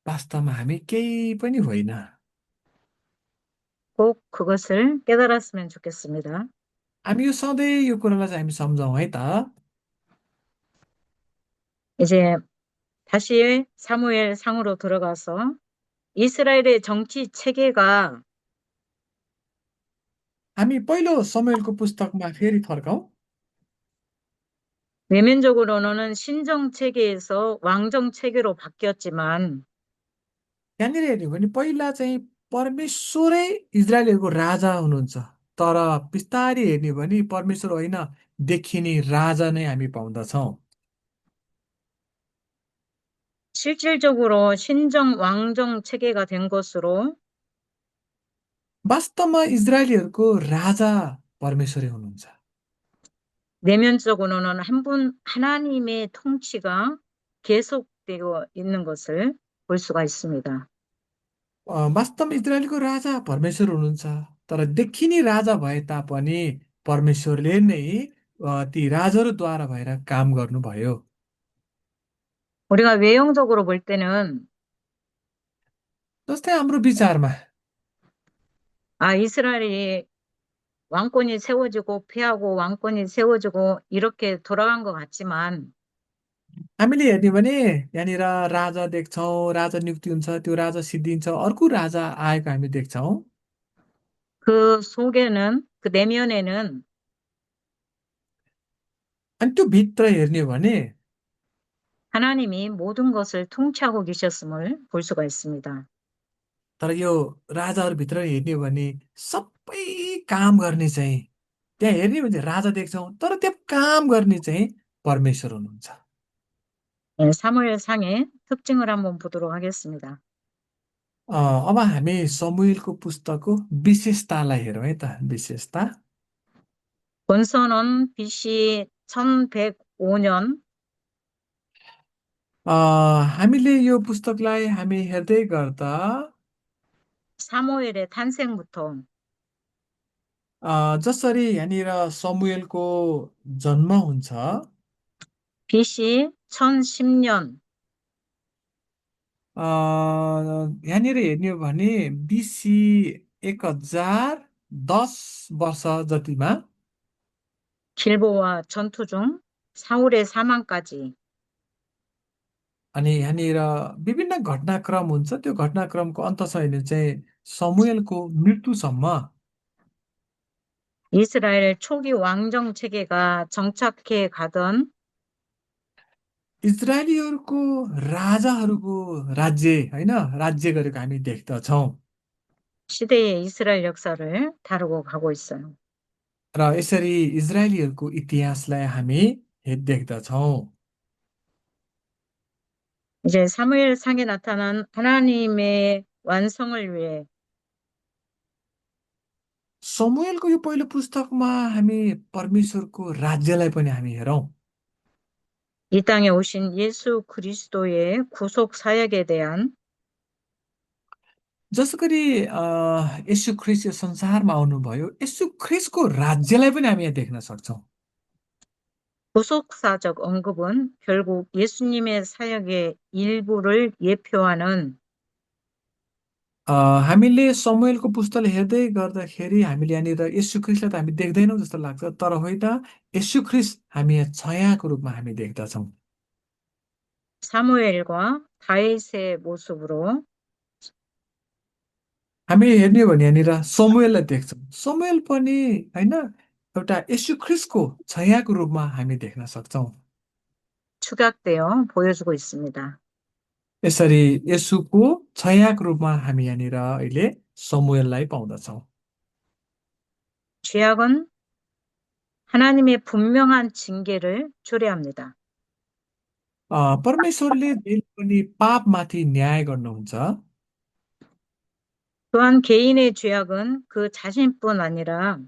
B: वास्तवमा हामी केही पनि होइन।
A: 꼭 그것을 깨달았으면 좋겠습니다.
B: हामी यो सधैँ यो कुरालाई चाहिँ हामी सम्झौँ है त।
A: 이제 다시 사무엘 상으로 들어가서 이스라엘의 정치 체계가
B: हामी पहिलो समूएलको पुस्तकमा फेरि फर्कौं।
A: 외면적으로는 신정 체계에서 왕정 체계로 바뀌었지만
B: यहाँनिर हेर्ने हो भने पहिला चाहिँ परमेश्वरै इजरायलहरूको राजा हुनुहुन्छ। तर बिस्तारै हेर्ने हो भने परमेश्वर होइन, देखिने राजा नै हामी पाउँदछौँ।
A: 실질적으로 신정 왕정 체계가 된 것으로
B: वास्तवमा इजरायलीहरूको राजा परमेश्वरै हुनुहुन्छ।
A: 내면적으로는 한 분 하나님의 통치가 계속되고 있는 것을 볼 수가 있습니다.
B: वास्तवमा इजरायलको राजा परमेश्वर हुनुहुन्छ। तर देखिने राजा भए तापनि परमेश्वरले नै ती राजाहरूद्वारा भएर काम गर्नुभयो।
A: 우리가 외형적으로 볼 때는
B: जस्तै हाम्रो विचारमा
A: 이스라엘이 왕권이 세워지고 패하고 왕권이 세워지고 이렇게 돌아간 것 같지만
B: हामीले हेर्ने भने यहाँनिर राजा देख्छौँ, राजा नियुक्ति हुन्छ, त्यो राजा सिद्धिन्छ, अर्को राजा आएको हामी देख्छौँ।
A: 그 속에는 그 내면에는
B: अनि त्यो भित्र हेर्ने हो भने
A: 하나님이 모든 것을 통치하고 계셨음을 볼 수가 있습니다.
B: तर यो राजाहरूभित्र हेर्ने हो भने सबै काम गर्ने चाहिँ त्यहाँ हेर्ने भने चाहिँ राजा देख्छौँ, तर त्यहाँ काम गर्ने चाहिँ परमेश्वर हुनुहुन्छ।
A: 사무엘 상의 특징을 한번 보도록 하겠습니다.
B: अब हामी समुएलको पुस्तकको विशेषतालाई हेरौँ है त। विशेषता
A: 본서는 BC 1105년
B: हामीले यो पुस्तकलाई हामी हेर्दै गर्दा
A: 사무엘의 탄생부터
B: जसरी यहाँनिर समुएलको जन्म हुन्छ,
A: BC 1010년
B: यहाँनिर हेर्ने हो भने बिसी 1010 वर्ष जतिमा
A: 길보와 전투 중 사울의 사망까지
B: अनि यहाँनिर विभिन्न घटनाक्रम हुन्छ। त्यो घटनाक्रमको अन्तसहित चाहिँ समुएलको मृत्युसम्म
A: 이스라엘 초기 왕정 체계가 정착해 가던
B: इजरायलीहरूको राजाहरूको राज्य होइन, राज्य गरेको हामी देख्दछौँ।
A: 시대의 이스라엘 역사를 다루고 가고 있어요.
B: र यसरी इजरायलीहरूको इतिहासलाई हामी देख्दछौँ।
A: 이제 사무엘상에 나타난 하나님의 완성을 위해
B: समुएलको यो पहिलो पुस्तकमा हामी परमेश्वरको राज्यलाई पनि हामी हेरौँ।
A: 이 땅에 오신 예수 그리스도의 구속 사역에 대한
B: जसो गरी यसु ख्रिस्ट यो संसारमा आउनुभयो, यसु ख्रिस्टको राज्यलाई पनि हामी यहाँ देख्न सक्छौँ।
A: 구속사적 언급은 결국 예수님의 사역의 일부를 예표하는
B: अ, हामीले समुएलको पुस्तक हेर्दै गर्दाखेरि हामीले यहाँनिर यसु ख्रिस्टलाई त हामी देख्दैनौँ जस्तो लाग्छ, तर होइन, यसु ख्रिस्ट हामी यहाँ छायाको रूपमा हामी देख्दछौँ।
A: 사무엘과 다윗의 모습으로
B: हामी हेर्ने हो भने यहाँनिर समुएललाई देख्छौँ। समुएल पनि होइन, एउटा यसु ख्रिस्टको छायाको रूपमा हामी देख्न सक्छौँ।
A: 축약되어 보여주고 있습니다.
B: यसरी यसुको छायाको रूपमा हामी यहाँनिर अहिले समुएललाई पाउँदछौँ।
A: 죄악은 하나님의 분명한 징계를 초래합니다.
B: परमेश्वरले जहिले पनि पापमाथि न्याय गर्नुहुन्छ।
A: 또한 개인의 죄악은 그 자신뿐 아니라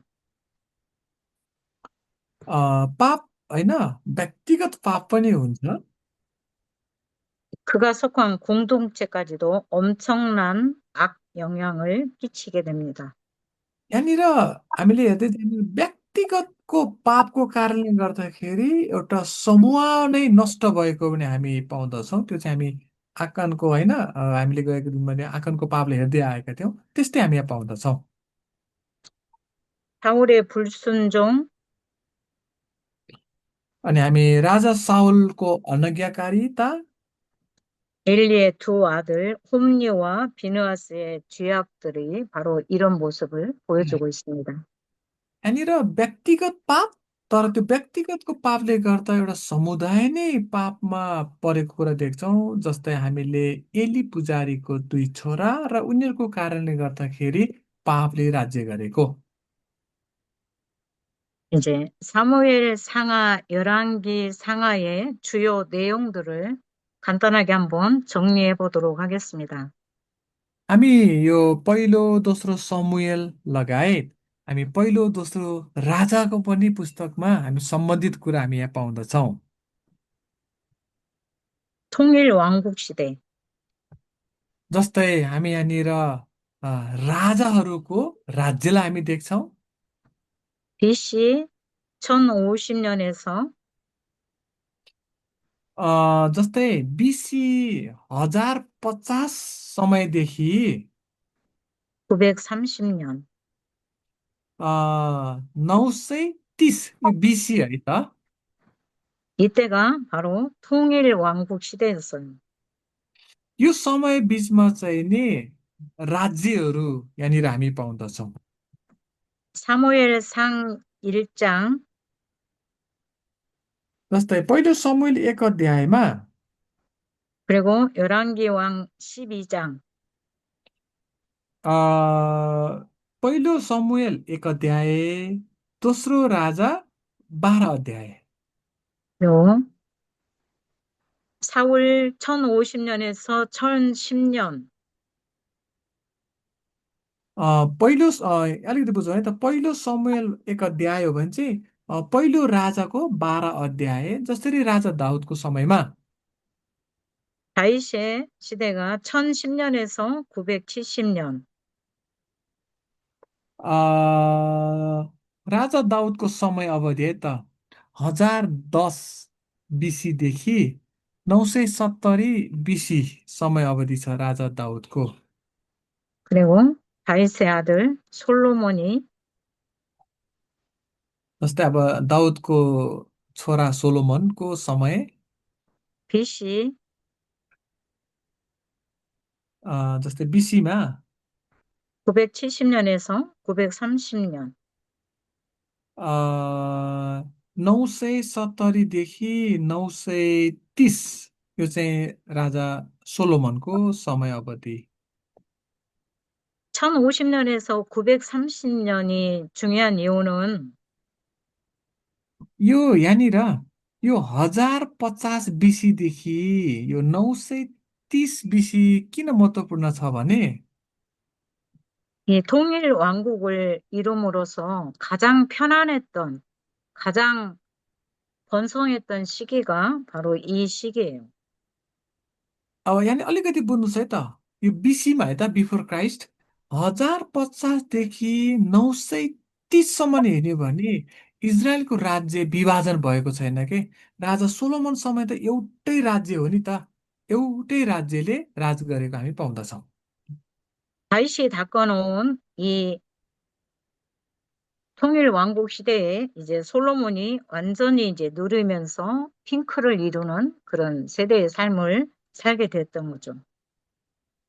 B: पाप होइन, व्यक्तिगत पाप पनि हुन्छ।
A: 그가 속한 공동체까지도 엄청난 악 영향을 끼치게 됩니다.
B: यहाँनिर हामीले हेर्दै जाने व्यक्तिगतको पापको कारणले गर्दाखेरि एउटा समूह नै नष्ट भएको पनि हामी पाउँदछौँ। त्यो चाहिँ हामी आकनको होइन, हामीले गएको दिनमा भने आकनको पापले हेर्दै आएका थियौँ, त्यस्तै हामी यहाँ पाउँदछौँ।
A: 사울의 불순종,
B: अनि हामी राजा साउलको अनज्ञाकारिता
A: 엘리의 두 아들 홈리와 비느하스의 죄악들이 바로 이런 모습을 보여주고 있습니다.
B: यहाँनिर व्यक्तिगत पाप, तर त्यो व्यक्तिगतको पापले गर्दा एउटा समुदाय नै पापमा परेको कुरा देख्छौँ। जस्तै हामीले एली पुजारीको दुई छोरा र उनीहरूको कारणले गर्दाखेरि पापले राज्य गरेको।
A: 이제 사무엘 상하 열왕기 상하의 주요 내용들을 간단하게 한번 정리해 보도록 하겠습니다.
B: हामी यो पहिलो दोस्रो समुएल लगायत हामी पहिलो दोस्रो राजाको पनि पुस्तकमा हामी सम्बन्धित कुरा हामी यहाँ पाउँदछौँ।
A: 통일 왕국 시대,
B: जस्तै हामी यहाँनिर राजाहरूको राज्यलाई हामी देख्छौँ।
A: BC 1050년에서
B: जस्तै बिसी 1050 समयदेखि
A: 930년,
B: 930 यो बिसी है त।
A: 이때가 바로 통일 왕국 시대였어요.
B: यो समय बिचमा चाहिँ नि राज्यहरू यहाँनिर हामी पाउँदछौँ।
A: 사무엘상 1장
B: जस्तै पहिलो समुएल 1 अध्यायमा
A: 그리고 열왕기왕 12장
B: अ, पहिलो समुएल 1 अध्याय, दोस्रो राजा 12 अध्याय,
A: 요 사울 1050년에서 1010년
B: अलिकति बुझौँ है त। पहिलो समुएल 1 अध्याय हो भने चाहिँ पहिलो राजाको 12 अध्याय, जसरी राजा दाउदको समयमा
A: 다윗의 시대가 1010년에서 970년
B: राजा दाउदको समय अवधि है त 1010 बिसीदेखि 970 बिसी समय अवधि छ राजा दाउदको।
A: 그리고 다윗의 아들 솔로몬이
B: जस्तै अब दाउदको छोरा सोलोमनको समय
A: BC
B: जस्तै बिसीमा
A: 970년에서 930년
B: 970देखि 930 यो चाहिँ राजा सोलोमनको समय अवधि।
A: 1050년에서 930년이 중요한 इ유는
B: यो यहाँनिर यो 1050 बिसीदेखि यो 930 बिसी किन महत्त्वपूर्ण छ भने
A: 이 통일 왕국을 이룸으로써 가장 편안했던, 가장 번성했던 시기가 바로 이 시기예요.
B: अब यहाँ अलिकति बुझ्नुहोस् है त। यो बिसीमा है त, बिफोर क्राइस्ट 1050देखि 930सम्म हेर्ने भने इजरायलको राज्य विभाजन भएको छैन के। राजा सोलोमन समय त एउटै राज्य हो नि त। एउटै राज्यले राज गरेको हामी पाउँदछौँ।
A: 다윗이 닦아놓은 이 통일 왕국 시대에 이제 솔로몬이 완전히 이제 누리면서 핑크를 이루는 그런 세대의 삶을 살게 됐던 거죠.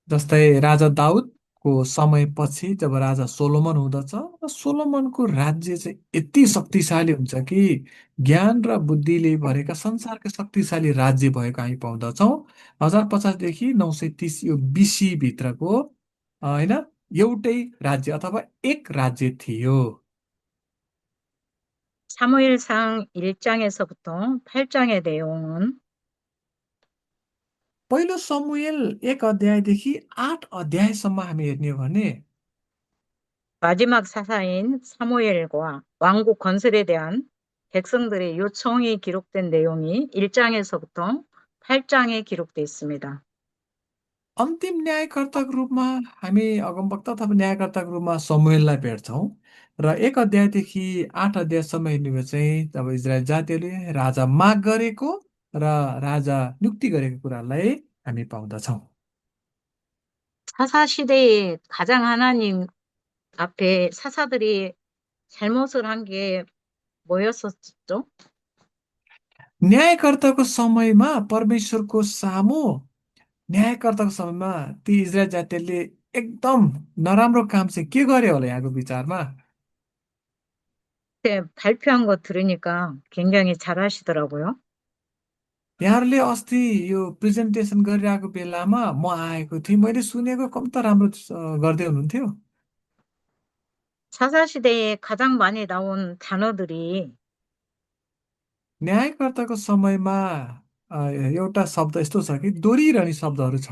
B: जस्तै राजा दाउदको समयपछि जब राजा सोलोमन हुँदछ र सोलोमनको राज्य चाहिँ यति शक्तिशाली हुन्छ कि ज्ञान र बुद्धिले भरेका संसारका शक्तिशाली राज्य भएको हामी पाउँदछौँ। 1050देखि 930 यो बिसी भित्रको होइन एउटै राज्य अथवा एक राज्य थियो।
A: 사무엘상 1장에서부터 8장의 내용은
B: पहिलो समुएल 1 अध्यायदेखि 8 अध्यायसम्म हामी हेर्ने हो भने
A: 마지막 사사인 사무엘과 왕국 건설에 대한 백성들의 요청이 기록된 내용이 1장에서부터 8장에 기록되어 있습니다.
B: अन्तिम न्यायकर्ताको रूपमा हामी अगमवक्ता अथवा न्यायकर्ताको रूपमा समुएललाई भेट्छौँ र 1 अध्यायदेखि 8 अध्यायसम्म हेर्ने चाहिँ अब इजरायल जातिहरूले राजा माग गरेको र राजा नियुक्ति गरेको कुरालाई हामी पाउँदछौँ।
A: 사사 시대에 가장 하나님 앞에 사사들이 잘못을 한 게 뭐였었죠?
B: न्यायकर्ताको समयमा परमेश्वरको सामु न्यायकर्ताको समयमा ती इजरायल जातिले एकदम नराम्रो काम चाहिँ के गर्यो होला यहाँको विचारमा?
A: 그때 발표한 거 들으니까 굉장히 잘하시더라고요.
B: यहाँहरूले अस्ति यो प्रेजेन्टेसन गरिरहेको बेलामा म आएको थिएँ, मैले सुनेको कम त राम्रो गर्दै हुनुहुन्थ्यो।
A: 사사시대에 가장 많이 나온 단어들이
B: न्यायकर्ताको समयमा एउटा शब्द यस्तो छ कि दोहोरिरहने शब्दहरू छ।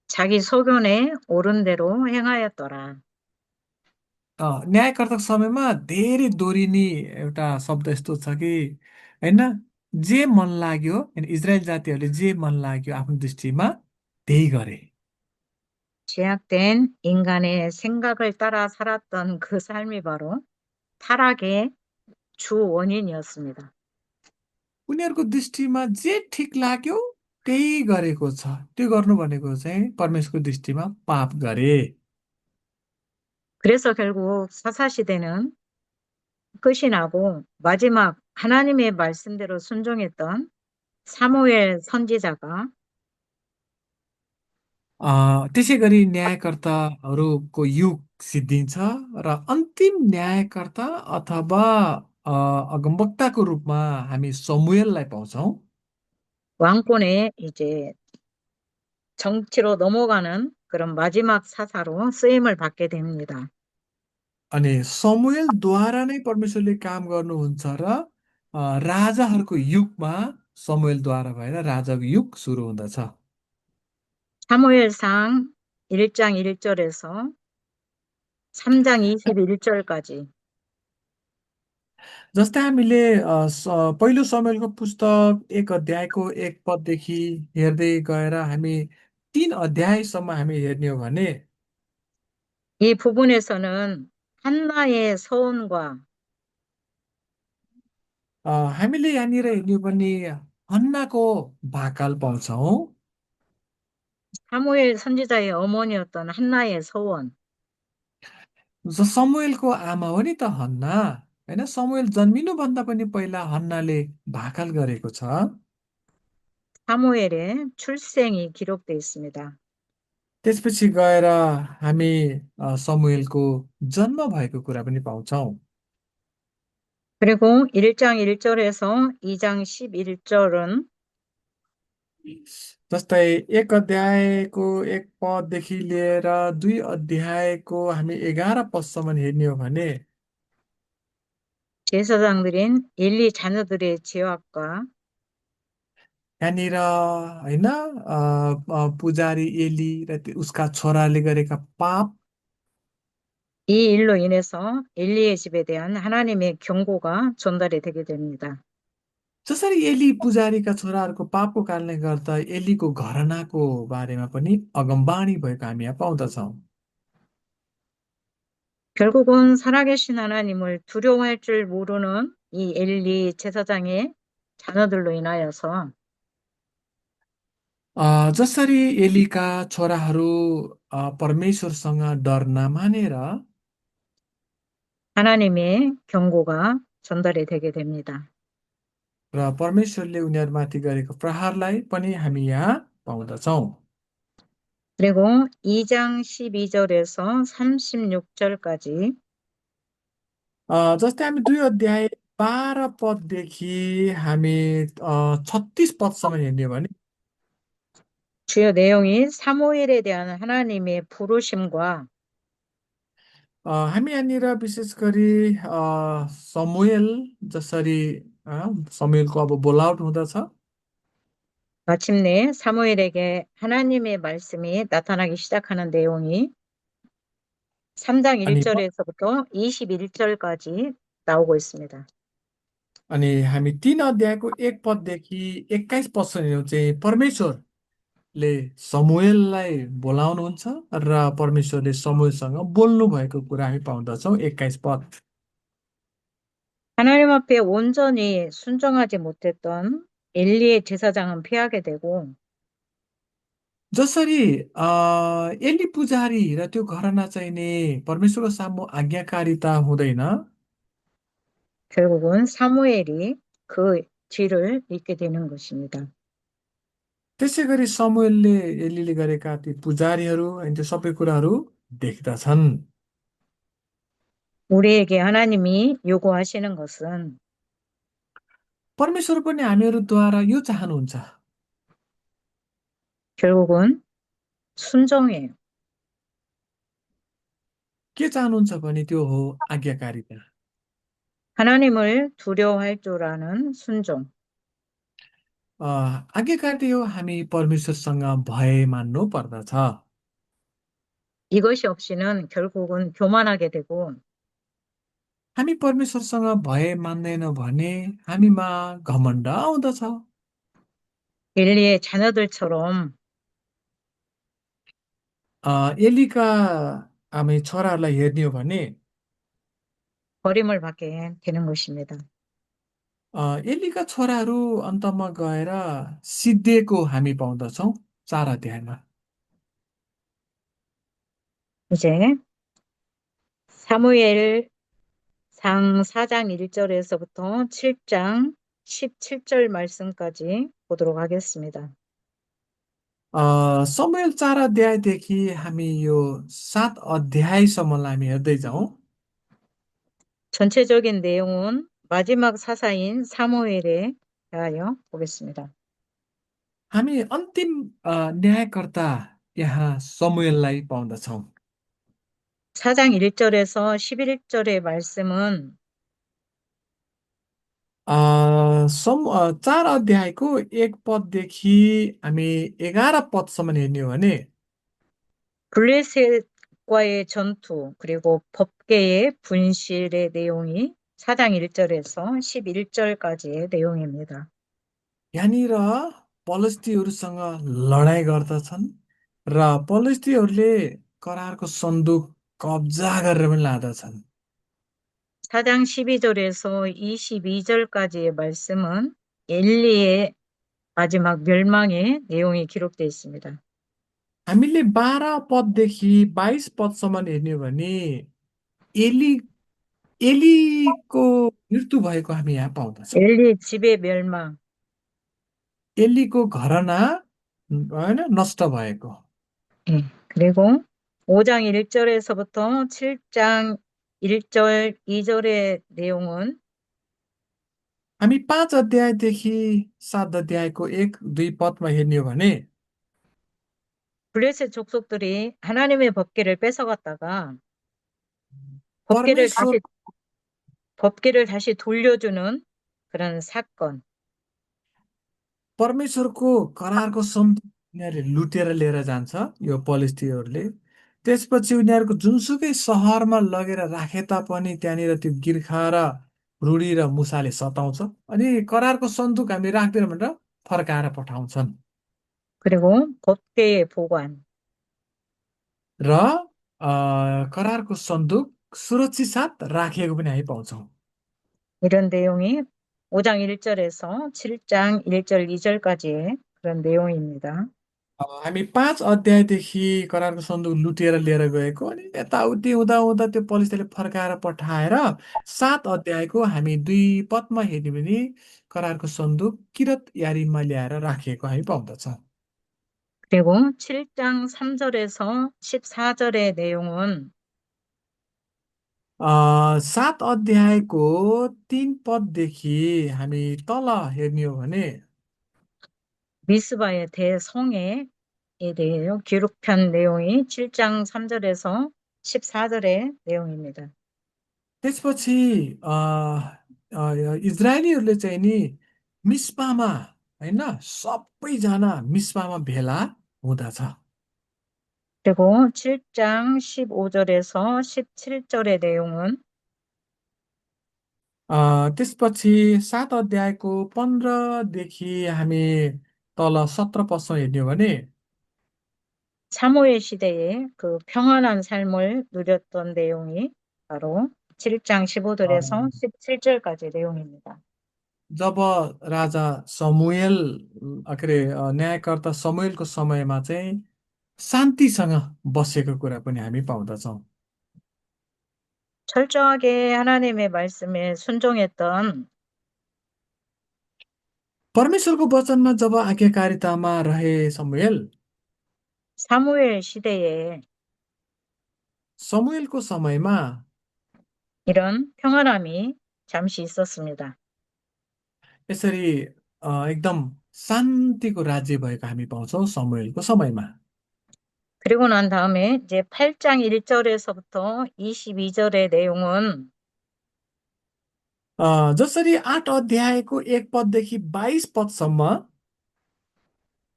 A: 자기 소견에 옳은 대로 행하였더라.
B: न्यायकर्ताको समयमा धेरै दोहोरिने एउटा शब्द यस्तो छ कि होइन, जे मन लाग्यो होइन, इजरायल जातिहरूले जे मन लाग्यो आफ्नो दृष्टिमा त्यही गरे।
A: 제약된 인간의 생각을 따라 살았던 그 삶이 바로 타락의 주 원인이었습니다.
B: उनीहरूको दृष्टिमा जे ठिक लाग्यो त्यही गरेको छ। त्यो गर्नु भनेको चाहिँ परमेश्वरको दृष्टिमा पाप गरे।
A: 그래서 결국 사사시대는 끝이 나고 마지막 하나님의 말씀대로 순종했던 사무엘 선지자가
B: त्यसै गरी न्यायकर्ताहरूको युग सिद्धिन्छ र अन्तिम न्यायकर्ता अथवा अ, अगमवक्ताको रूपमा हामी समुएललाई पाउँछौँ।
A: 왕권의 이제 정치로 넘어가는 그런 마지막 사사로 쓰임을 받게 됩니다.
B: अनि समुएलद्वारा नै परमेश्वरले काम गर्नुहुन्छ र राजाहरूको युगमा समुएलद्वारा भएर राजाको युग सुरु हुँदछ।
A: 사무엘상 1장 1절에서 3장 21절까지
B: जस्तै हामीले पहिलो समुएलको पुस्तक 1 अध्यायको 1 पददेखि हेर्दै गएर हामी 3 अध्यायसम्म हामी हेर्ने हो भने
A: 이 부분에서는 한나의 서원과
B: हामीले यहाँनिर हेर्ने हो भने हन्नाको भाकाल पाउँछौँ।
A: 사무엘 선지자의 어머니였던 한나의 서원,
B: समुएलको आमा हो नि त हन्ना, होइन? समुएल जन्मिनुभन्दा पनि पहिला हन्नाले भाकल गरेको छ।
A: 사무엘의 출생이 기록되어 있습니다.
B: त्यसपछि गएर हामी समुएलको जन्म भएको कुरा पनि पाउँछौँ।
A: 그리고 1장 1절에서 2장 11절은
B: जस्तै 1 अध्यायको 1 पददेखि लिएर 2 अध्यायको हामी 11 पदसम्म हेर्ने हो भने
A: 제사장들인 엘리 자녀들의 죄악과
B: यहाँनिर होइन पुजारी एली र उसका छोराले गरेका पाप,
A: 이 일로 인해서 엘리의 집에 대한 하나님의 경고가 전달이 되게 됩니다.
B: जसरी एली पुजारीका छोराहरूको पापको कारणले गर्दा एलीको घरनाको बारेमा पनि अगमबाणी भएको हामी यहाँ पाउँदछौँ।
A: 결국은 살아계신 하나님을 두려워할 줄 모르는 이 엘리 제사장의 자녀들로 인하여서
B: जसरी एलीका छोराहरू परमेश्वरसँग डर नमानेर
A: 하나님의 경고가 전달이 되게 됩니다.
B: र परमेश्वरले उनीहरूमाथि गरेको प्रहारलाई पनि हामी यहाँ पाउँदछौँ।
A: 그리고 2장 12절에서 36절까지
B: जस्तै हामी 2 अध्याय 12 पददेखि हामी 36 पदसम्म हेर्ने हो भने
A: 주요 내용이 사무엘에 대한 하나님의 부르심과
B: हामी यहाँनिर विशेष गरी समुएल जसरी समुएलको अब बोलावट हुँदछ
A: 마침내 사무엘에게 하나님의 말씀이 나타나기 시작하는 내용이 3장
B: अनि
A: 1절에서부터 21절까지 나오고 있습니다.
B: अनि हामी 3 अध्यायको 1 पददेखि 21 पदसम्म चाहिँ परमेश्वरले समुएललाई बोलाउनुहुन्छ र परमेश्वरले समुएलसँग बोल्नु भएको कुरा हामी पाउँदछौँ 21 पद।
A: 하나님 앞에 온전히 순종하지 못했던 엘리의 제사장은 피하게 되고
B: जसरी एली पुजारी र त्यो घरना चाहिने परमेश्वरको सामु आज्ञाकारिता हुँदैन,
A: 결국은 사무엘이 그 뒤를 잇게 되는 것입니다.
B: त्यसै गरी समुएलले एलीले गरेका ती पुजारीहरू अनि त्यो सबै कुराहरू देख्दछन्।
A: 우리에게 하나님이 요구하시는 것은
B: परमेश्वर पनि हामीहरूद्वारा यो चाहनुहुन्छ।
A: 결국은 순종이에요.
B: के चाहनुहुन्छ भने त्यो हो आज्ञाकारिता।
A: 하나님을 두려워할 줄 아는 순종.
B: अ, आज्ञाकारिता हो हामी परमेश्वरसँग भय मान्नु पर्दछ।
A: 이것이 없이는 결국은 교만하게 되고
B: हामी परमेश्वरसँग भय मान्दैनौँ भने हामीमा घमण्ड आउँदछ।
A: 엘리의 자녀들처럼
B: एलीका हामी छोराहरूलाई हेर्ने हो भने
A: 버림을 받게 되는 것입니다.
B: एलीका छोराहरू अन्तमा गएर सिद्धिएको हामी पाउँदछौँ 4 अध्यायमा।
A: 이제 사무엘 상 4장 1절에서부터 7장 17절 말씀까지 보도록 하겠습니다.
B: समुएल 4 अध्यायदेखि हामी यो 7 अध्यायसम्मलाई हामी हेर्दै जाउँ।
A: 전체적인 내용은 마지막 사사인 사무엘에 대하여 보겠습니다.
B: हामी अन्तिम न्यायकर्ता यहाँ समुएललाई पाउँदछौँ।
A: 4장 1절에서 11절의 말씀은
B: 4 अध्यायको 1 पददेखि हामी 11 पदसम्म हेर्ने हो भने
A: 블레셋과의 전투 그리고 법궤의 분실의 내용이 4장 1절에서 11절까지의 내용입니다.
B: यहाँनिर पलस्तीहरूसँग लडाइँ गर्दछन् र पलस्तीहरूले करारको सन्दुक कब्जा गरेर पनि लाँदछन्।
A: 4장 12절에서 22절까지의 말씀은 엘리의 마지막 멸망의 내용이 기록되어 있습니다.
B: हामीले 12 पददेखि 22 पदसम्म हेर्ने हो भने एली एलीको मृत्यु भएको हामी यहाँ पाउँदछौँ।
A: 엘리 집의 멸망,
B: एलीको घरना होइन नष्ट भएको।
A: 예. 그리고 5장 1절에서부터 7장 1절, 2절의 내용은
B: हामी 5 अध्यायदेखि 7 अध्यायको 1, 2 पदमा हेर्ने हो भने
A: 블레셋 족속들이 하나님의 법궤를 뺏어갔다가 법궤를
B: परमेश्वर
A: 다시 법궤를 다시 돌려주는 그런 사건.
B: परमेश्वरको करारको सन्दुक उनीहरूले लुटेर लिएर जान्छ यो पलिस्तीहरूले। त्यसपछि उनीहरूको जुनसुकै सहरमा लगेर राखे तापनि त्यहाँनिर त्यो गिर्खा र रुडी र मुसाले सताउँछ अनि करारको सन्दुक हामी राख्दैन भनेर फर्काएर पठाउँछन्
A: 그리고 법궤의 보관.
B: र करारको सन्दुक सुरक्षित साथ राखिएको पनि हामी पाउँछौँ।
A: 이런 내용이 5장 1절에서 7장 1절, 2절까지의 그런 내용입니다.
B: हामी 5 अध्यायदेखि करारको सन्दुक लुटेर लिएर गएको अनि यताउति हुँदा हुँदा त्यो पलिसले फर्काएर पठाएर 7 अध्यायको हामी 2 पदमा हेर्ने भने करारको सन्दुक किरत यारिममा ल्याएर राखिएको हामी पाउँदछौँ।
A: 그리고 7장 3절에서 14절의 내용은
B: 7 अध्यायको 3 पददेखि हामी तल हेर्ने हो भने
A: 미스바의 대성회에 대해서 기록한 내용이 7장 3절에서 14절의 내용입니다.
B: त्यसपछि इजरायलीहरूले चाहिँ नि मिस्पामा होइन सबैजना मिस्पामा भेला हुँदछ।
A: 그리고 7장 15절에서 17절의 내용은
B: त्यसपछि 7 अध्यायको 15देखि हामी तल 17 पदसम्म हेर्ने हो भने
A: 사무엘 시대에 그 평안한 삶을 누렸던 내용이 바로 7장
B: अ,
A: 15절에서 17절까지 내용입니다.
B: जब राजा समुएल के अरे न्यायकर्ता समुएलको समयमा चाहिँ शान्तिसँग बसेको कुरा पनि हामी पाउँदछौँ।
A: 철저하게 하나님의 말씀에 순종했던
B: परमेश्वरको वचनमा जब आज्ञाकारितामा रहे समुएल,
A: 사무엘 시대에
B: समुएलको समयमा
A: 이런 평안함이 잠시 있었습니다.
B: यसरी एकदम शान्तिको राज्य भएको हामी पाउँछौँ समुएलको समयमा।
A: 그리고 난 다음에 이제 8장 1절에서부터 22절의 내용은
B: जसरी 8 अध्यायको 1 पददेखि 22 पदसम्म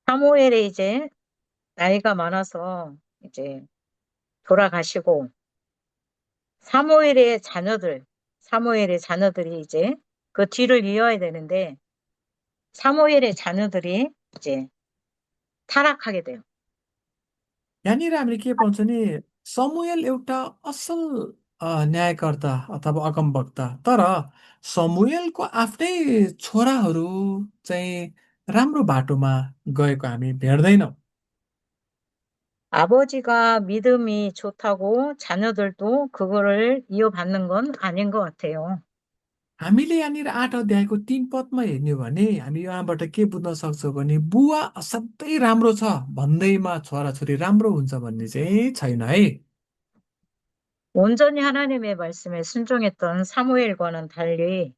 A: 사무엘의 이제 나이가 많아서 이제 돌아가시고 사무엘의 자녀들이 이제 그 뒤를 이어야 되는데 사무엘의 자녀들이 이제 타락하게 돼요.
B: यहाँनिर हामीले के पाउँछ नि समुएल एउटा असल न्यायकर्ता अथवा अगमवक्ता तर समुएलको आफ्नै छोराहरू चाहिँ राम्रो बाटोमा गएको हामी भेट्दैनौँ।
A: 아버지가 믿음이 좋다고 자녀들도 그거를 이어받는 건 아닌 것 같아요.
B: हामीले यहाँनिर 8 अध्यायको 3 पदमा हेर्ने हो भने हामी यहाँबाट के बुझ्न सक्छौँ भने बुवा असाध्यै राम्रो छ भन्दैमा छोराछोरी राम्रो हुन्छ भन्ने चाहिँ छैन है।
A: 온전히 하나님의 말씀에 순종했던 사무엘과는 달리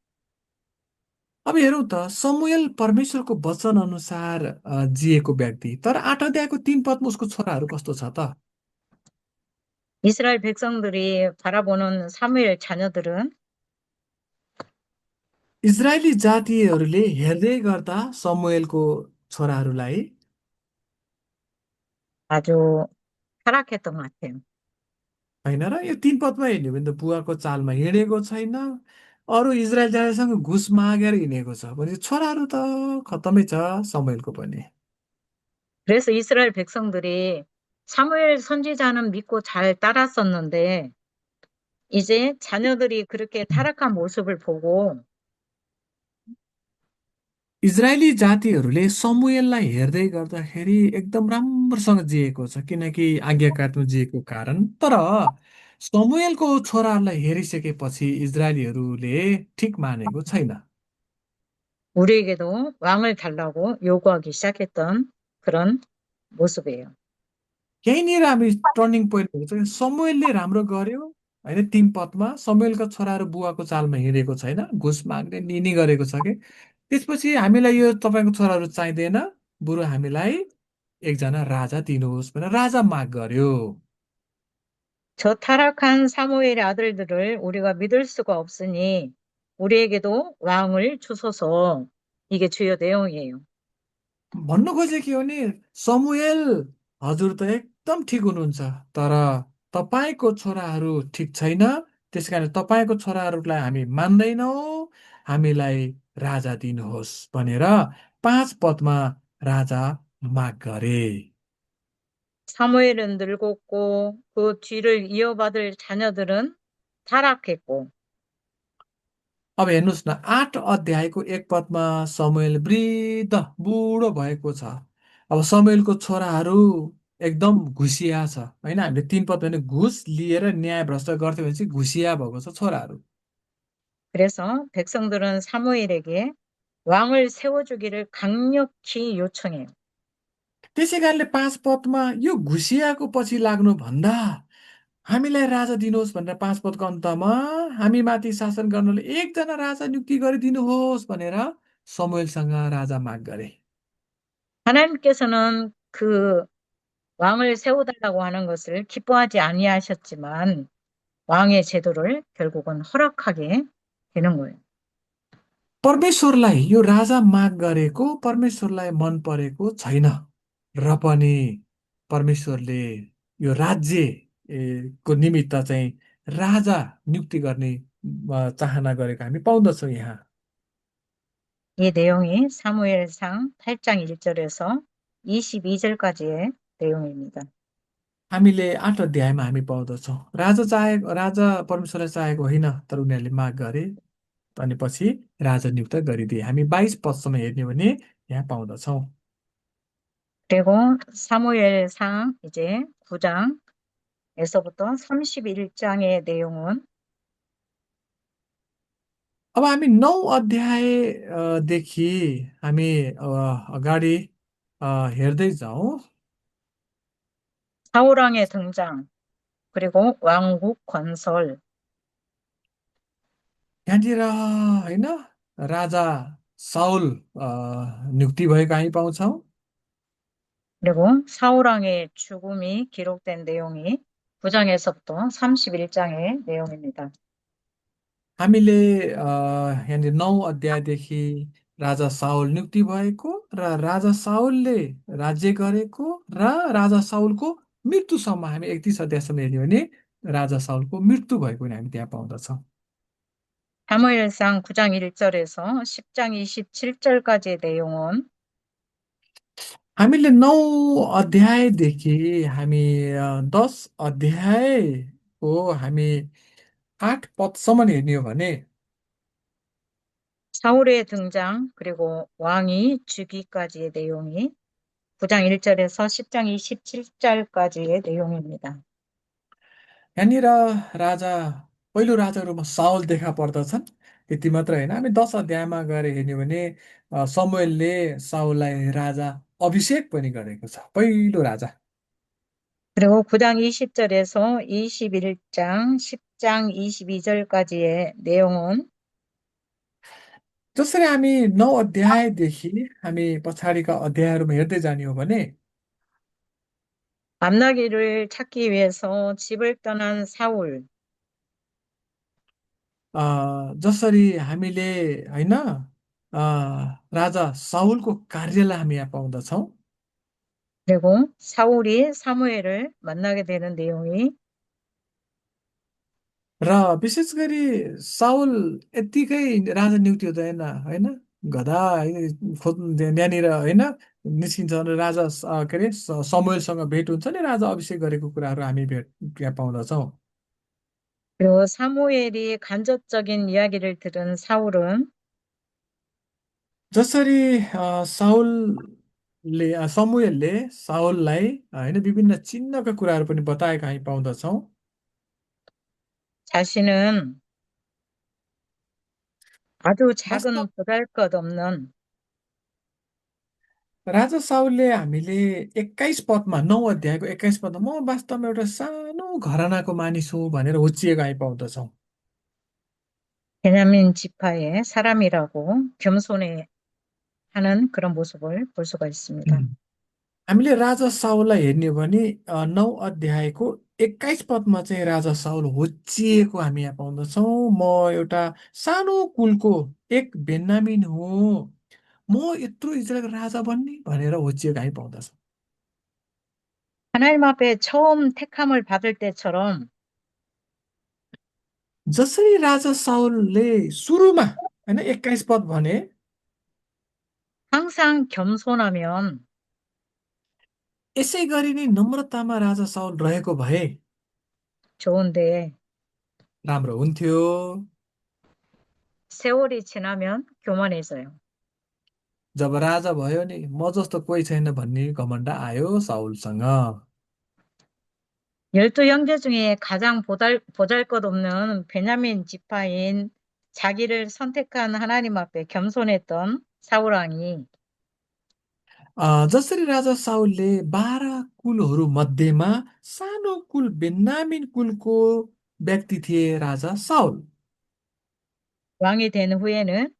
B: अब हेरौँ त समुएल परमेश्वरको वचन अनुसार जिएको व्यक्ति तर 8 अध्यायको 3 पदमा उसको छोराहरू कस्तो छ त।
A: 이스라엘 백성들이 바라보는 사무엘 자녀들은
B: इजरायली जातीयहरूले हेर्दै गर्दा समुएलको छोराहरूलाई
A: 아주 타락했던 것 같아요.
B: होइन र यो 3 पदमा हेर्ने हो भने त बुवाको चालमा हिँडेको छैन अरू इजरायल जातिसँग घुस मागेर हिँडेको छ भने छोराहरू त खत्तमै छ समुएलको पनि।
A: 그래서 이스라엘 백성들이 사무엘 선지자는 믿고 잘 따랐었는데 이제 자녀들이 그렇게 타락한 모습을 보고
B: इजरायली जातिहरूले समुएललाई हेर्दै गर्दाखेरि एकदम राम्रोसँग जिएको छ किनकि आज्ञाकारितामा जिएको कारण तर समुएलको छोराहरूलाई हेरिसकेपछि इजरायलीहरूले ठिक मानेको छैन।
A: 우리에게도 왕을 달라고 요구하기 시작했던 그런 모습이에요.
B: यहीँनिर हामी टर्निङ पोइन्ट हुन्छ कि समुएलले राम्रो गर्यो होइन 3 पदमा समुएलका छोराहरू बुवाको चालमा हिँडेको छैन घुस माग्ने निनी गरेको छ कि त्यसपछि हामीलाई यो तपाईँको छोराहरू चाहिँदैन बरु हामीलाई एकजना राजा दिनुहोस् भनेर राजा माग गर्यो।
A: 저 타락한 사무엘의 아들들을 우리가 믿을 수가 없으니 우리에게도 왕을 주소서. 이게 주요 내용이에요.
B: भन्नु खोजेको के हो भने समुएल हजुर त एकदम ठिक हुनुहुन्छ तर तपाईँको छोराहरू ठिक छैन त्यस कारण तपाईँको छोराहरूलाई हामी मान्दैनौँ हामीलाई राजा दिनुहोस् भनेर 5 पदमा राजा माग गरे।
A: 사무엘은 늙었고 그 뒤를 이어받을 자녀들은 타락했고
B: अब हेर्नुहोस् न 8 अध्यायको 1 पदमा समुएल वृद्ध बुढो भएको छ। अब समुएलको छोराहरू एकदम घुसिया छ होइन हामीले 3 पद भने घुस लिएर न्याय भ्रष्ट गर्थ्यो भने चाहिँ घुसिया भएको छ छोराहरू।
A: 그래서 백성들은 사무엘에게 왕을 세워주기를 강력히 요청해요.
B: त्यसै कारणले 5 पदमा यो घुसियाको पछि लाग्नु भन्दा हामीलाई राजा दिनुहोस् भनेर 5 पदको अन्तमा हामी माथि शासन गर्नले एकजना राजा नियुक्ति गरिदिनुहोस् भनेर समुएलसँग राजा माग गरे।
A: 하나님께서는 그 왕을 세워달라고 하는 것을 기뻐하지 아니하셨지만 왕의 제도를 결국은 허락하게 되는 거예요.
B: परमेश्वरलाई यो राजा माग गरेको परमेश्वरलाई मन परेको छैन र पनि परमेश्वरले यो राज्य को निमित्त चाहिँ राजा नियुक्ति गर्ने चाहना गरेको हामी पाउँदछौँ यहाँ।
A: 이 내용이 사무엘상 8장 1절에서 22절까지의 내용입니다.
B: हामीले 8 अध्यायमा हामी पाउँदछौँ राजा परमेश्वरलाई चाहेको होइन तर उनीहरूले माग गरे अनि पछि राजा नियुक्त गरिदिए। हामी 22 पदसम्म हेर्ने हो भने यहाँ पाउँदछौँ।
A: 그리고 사무엘상 이제 9장에서부터 31장의 내용은
B: अब हामी 9 अध्याय देखि हामी अगाडि हेर्दै जाउँ।
A: 사울왕의 등장, 그리고 왕국 건설,
B: यहाँनिर होइन राजा साउल नियुक्ति भएको हामी पाउँछौँ।
A: 그리고 사울왕의 죽음이 기록된 내용이 9장에서부터 31장의 내용입니다.
B: हामीले यहाँनिर 9 अध्यायदेखि राजा साउल नियुक्ति भएको र राजा साउलले राज्य गरेको र राजा साउलको मृत्युसम्म हामी 31 अध्यायसम्म हेर्यौँ भने राजा साउलको मृत्यु भएको पनि हामी त्यहाँ पाउँदछौँ।
A: 사무엘상 9장 1절에서 10장 27절까지의 내용은
B: हामीले 9 अध्यायदेखि हामी 10 अध्यायको हामी 8 पदसम्म हेर्ने हो भने
A: 사울의 등장, 그리고 왕이 죽기까지의 내용이 9장 1절에서 10장 27절까지의 내용입니다.
B: यहाँनिर राजा पहिलो राजाहरूमा साउल देखा पर्दछन्। त्यति मात्र होइन, हामी 10 अध्यायमा गएर हेर्ने भने समुएलले साउललाई राजा अभिषेक पनि गरेको छ, पहिलो राजा।
A: 그리고 9장 20절에서 21장, 10장 22절까지의 내용은
B: जसरी हामी 9 अध्यायदेखि हामी पछाडिका अध्यायहरूमा हेर्दै जाने हो भने
A: 만나기를 찾기 위해서 집을 떠난 사울,
B: जसरी हामीले होइन राजा साउलको कार्यलाई हामी यहाँ पाउँदछौँ।
A: 그리고 사울이 사무엘을 만나게 되는 내용이
B: र विशेष गरी साउल यत्तिकै राजा नियुक्ति हुँदैन होइन, गधा त्यहाँनिर होइन निस्किन्छ र राजा के अरे समुएलसँग भेट हुन्छ नि, राजा अभिषेक गरेको कुराहरू हामी भेट त्यहाँ पाउँदछौँ।
A: 그리고 사무엘이 간접적인 이야기를 들은 사울은
B: जसरी समुएलले साउललाई होइन विभिन्न चिन्हका कुराहरू पनि बताएका हामी पाउँदछौँ।
A: 자신은 아주
B: वास्तव
A: 작은 보잘것없는
B: राजा साउलले हामीले 21 पदमा 9 अध्यायको 21 पदमा म वास्तवमा एउटा सानो घरानाको मानिस हुँ भनेर होच्चिएको हामी पाउँदछौँ।
A: 베냐민 지파의 사람이라고 겸손해 하는 그런 모습을 볼 수가 있습니다.
B: हामीले राजा साउललाई हेर्ने हो भने 9 अध्यायको 21 पदमा चाहिँ राजा साउल होच्चिएको हामी यहाँ पाउँदछौँ। म एउटा सानो कुलको एक बेन्यामिन हुँ, म यत्रो इजरायलको राजा बन्ने भनेर होच्चिएको हामी पाउँदछौँ।
A: 하나님 앞에 처음 택함을 받을 때처럼
B: जसरी राजा साउलले सुरुमा होइन 21 पद भने
A: 항상 겸손하면
B: यसै गरी नै नम्रतामा राजा साउल रहेको भए
A: 좋은데
B: राम्रो हुन्थ्यो।
A: 세월이 지나면 교만해져요.
B: जब राजा भयो नि म जस्तो कोही छैन भन्ने घमण्ड आयो साउलसँग।
A: 열두 형제 중에 가장 보잘것없는 베냐민 지파인 자기를 선택한 하나님 앞에 겸손했던 사울왕이
B: जसरी राजा साउलले 12 कुलहरू मध्येमा सानो कुल बेन्यामिन कुलको व्यक्ति थिए राजा साउल।
A: 왕이 된 후에는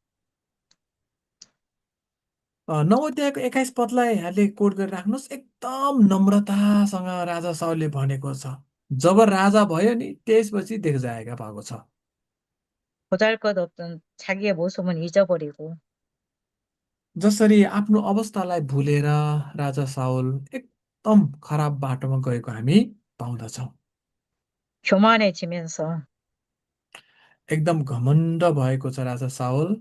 B: 9 अध्यायको 21 पदलाई यहाँले कोट गरेर राख्नुहोस्, एकदम नम्रतासँग राजा साउलले भनेको छ। जब राजा भयो नि त्यसपछि देखजाएका भएको छ।
A: 보잘것없던 자기의 모습은 잊어버리고
B: जसरी आफ्नो अवस्थालाई भुलेर राजा साउल एकदम खराब बाटोमा गएको हामी पाउँदछौँ।
A: 교만해지면서
B: एकदम घमण्ड भएको छ राजा साउल।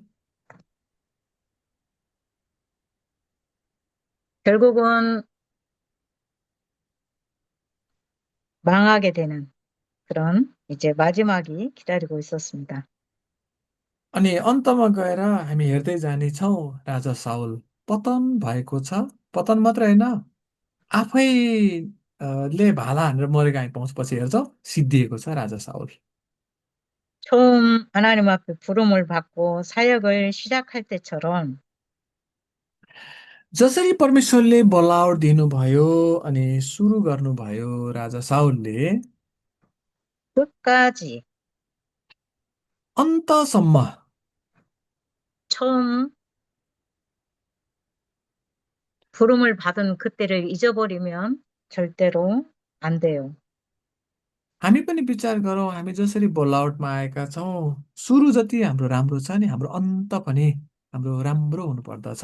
A: 결국은 망하게 되는 그런 이제 마지막이 기다리고 있었습니다.
B: अनि अन्तमा गएर हामी हेर्दै जानेछौँ राजा साउल पतन भएको छ। पतन मात्रै होइन, आफै ले भाला हानेर मरेको हामी पछि हेर्छौँ, सिद्धिएको छ राजा साउल।
A: 처음 하나님 앞에 부름을 받고 사역을 시작할 때처럼
B: जसरी परमेश्वरले बोलावट दिनुभयो अनि सुरु गर्नुभयो राजा साउलले
A: 끝까지
B: अन्तसम्म
A: 처음 부름을 받은 그때를 잊어버리면 절대로 안 돼요.
B: हामी पनि विचार गरौँ हामी जसरी बोलावटमा आएका छौँ सुरु जति हाम्रो राम्रो छ नि हाम्रो अन्त पनि हाम्रो राम्रो हुनुपर्दछ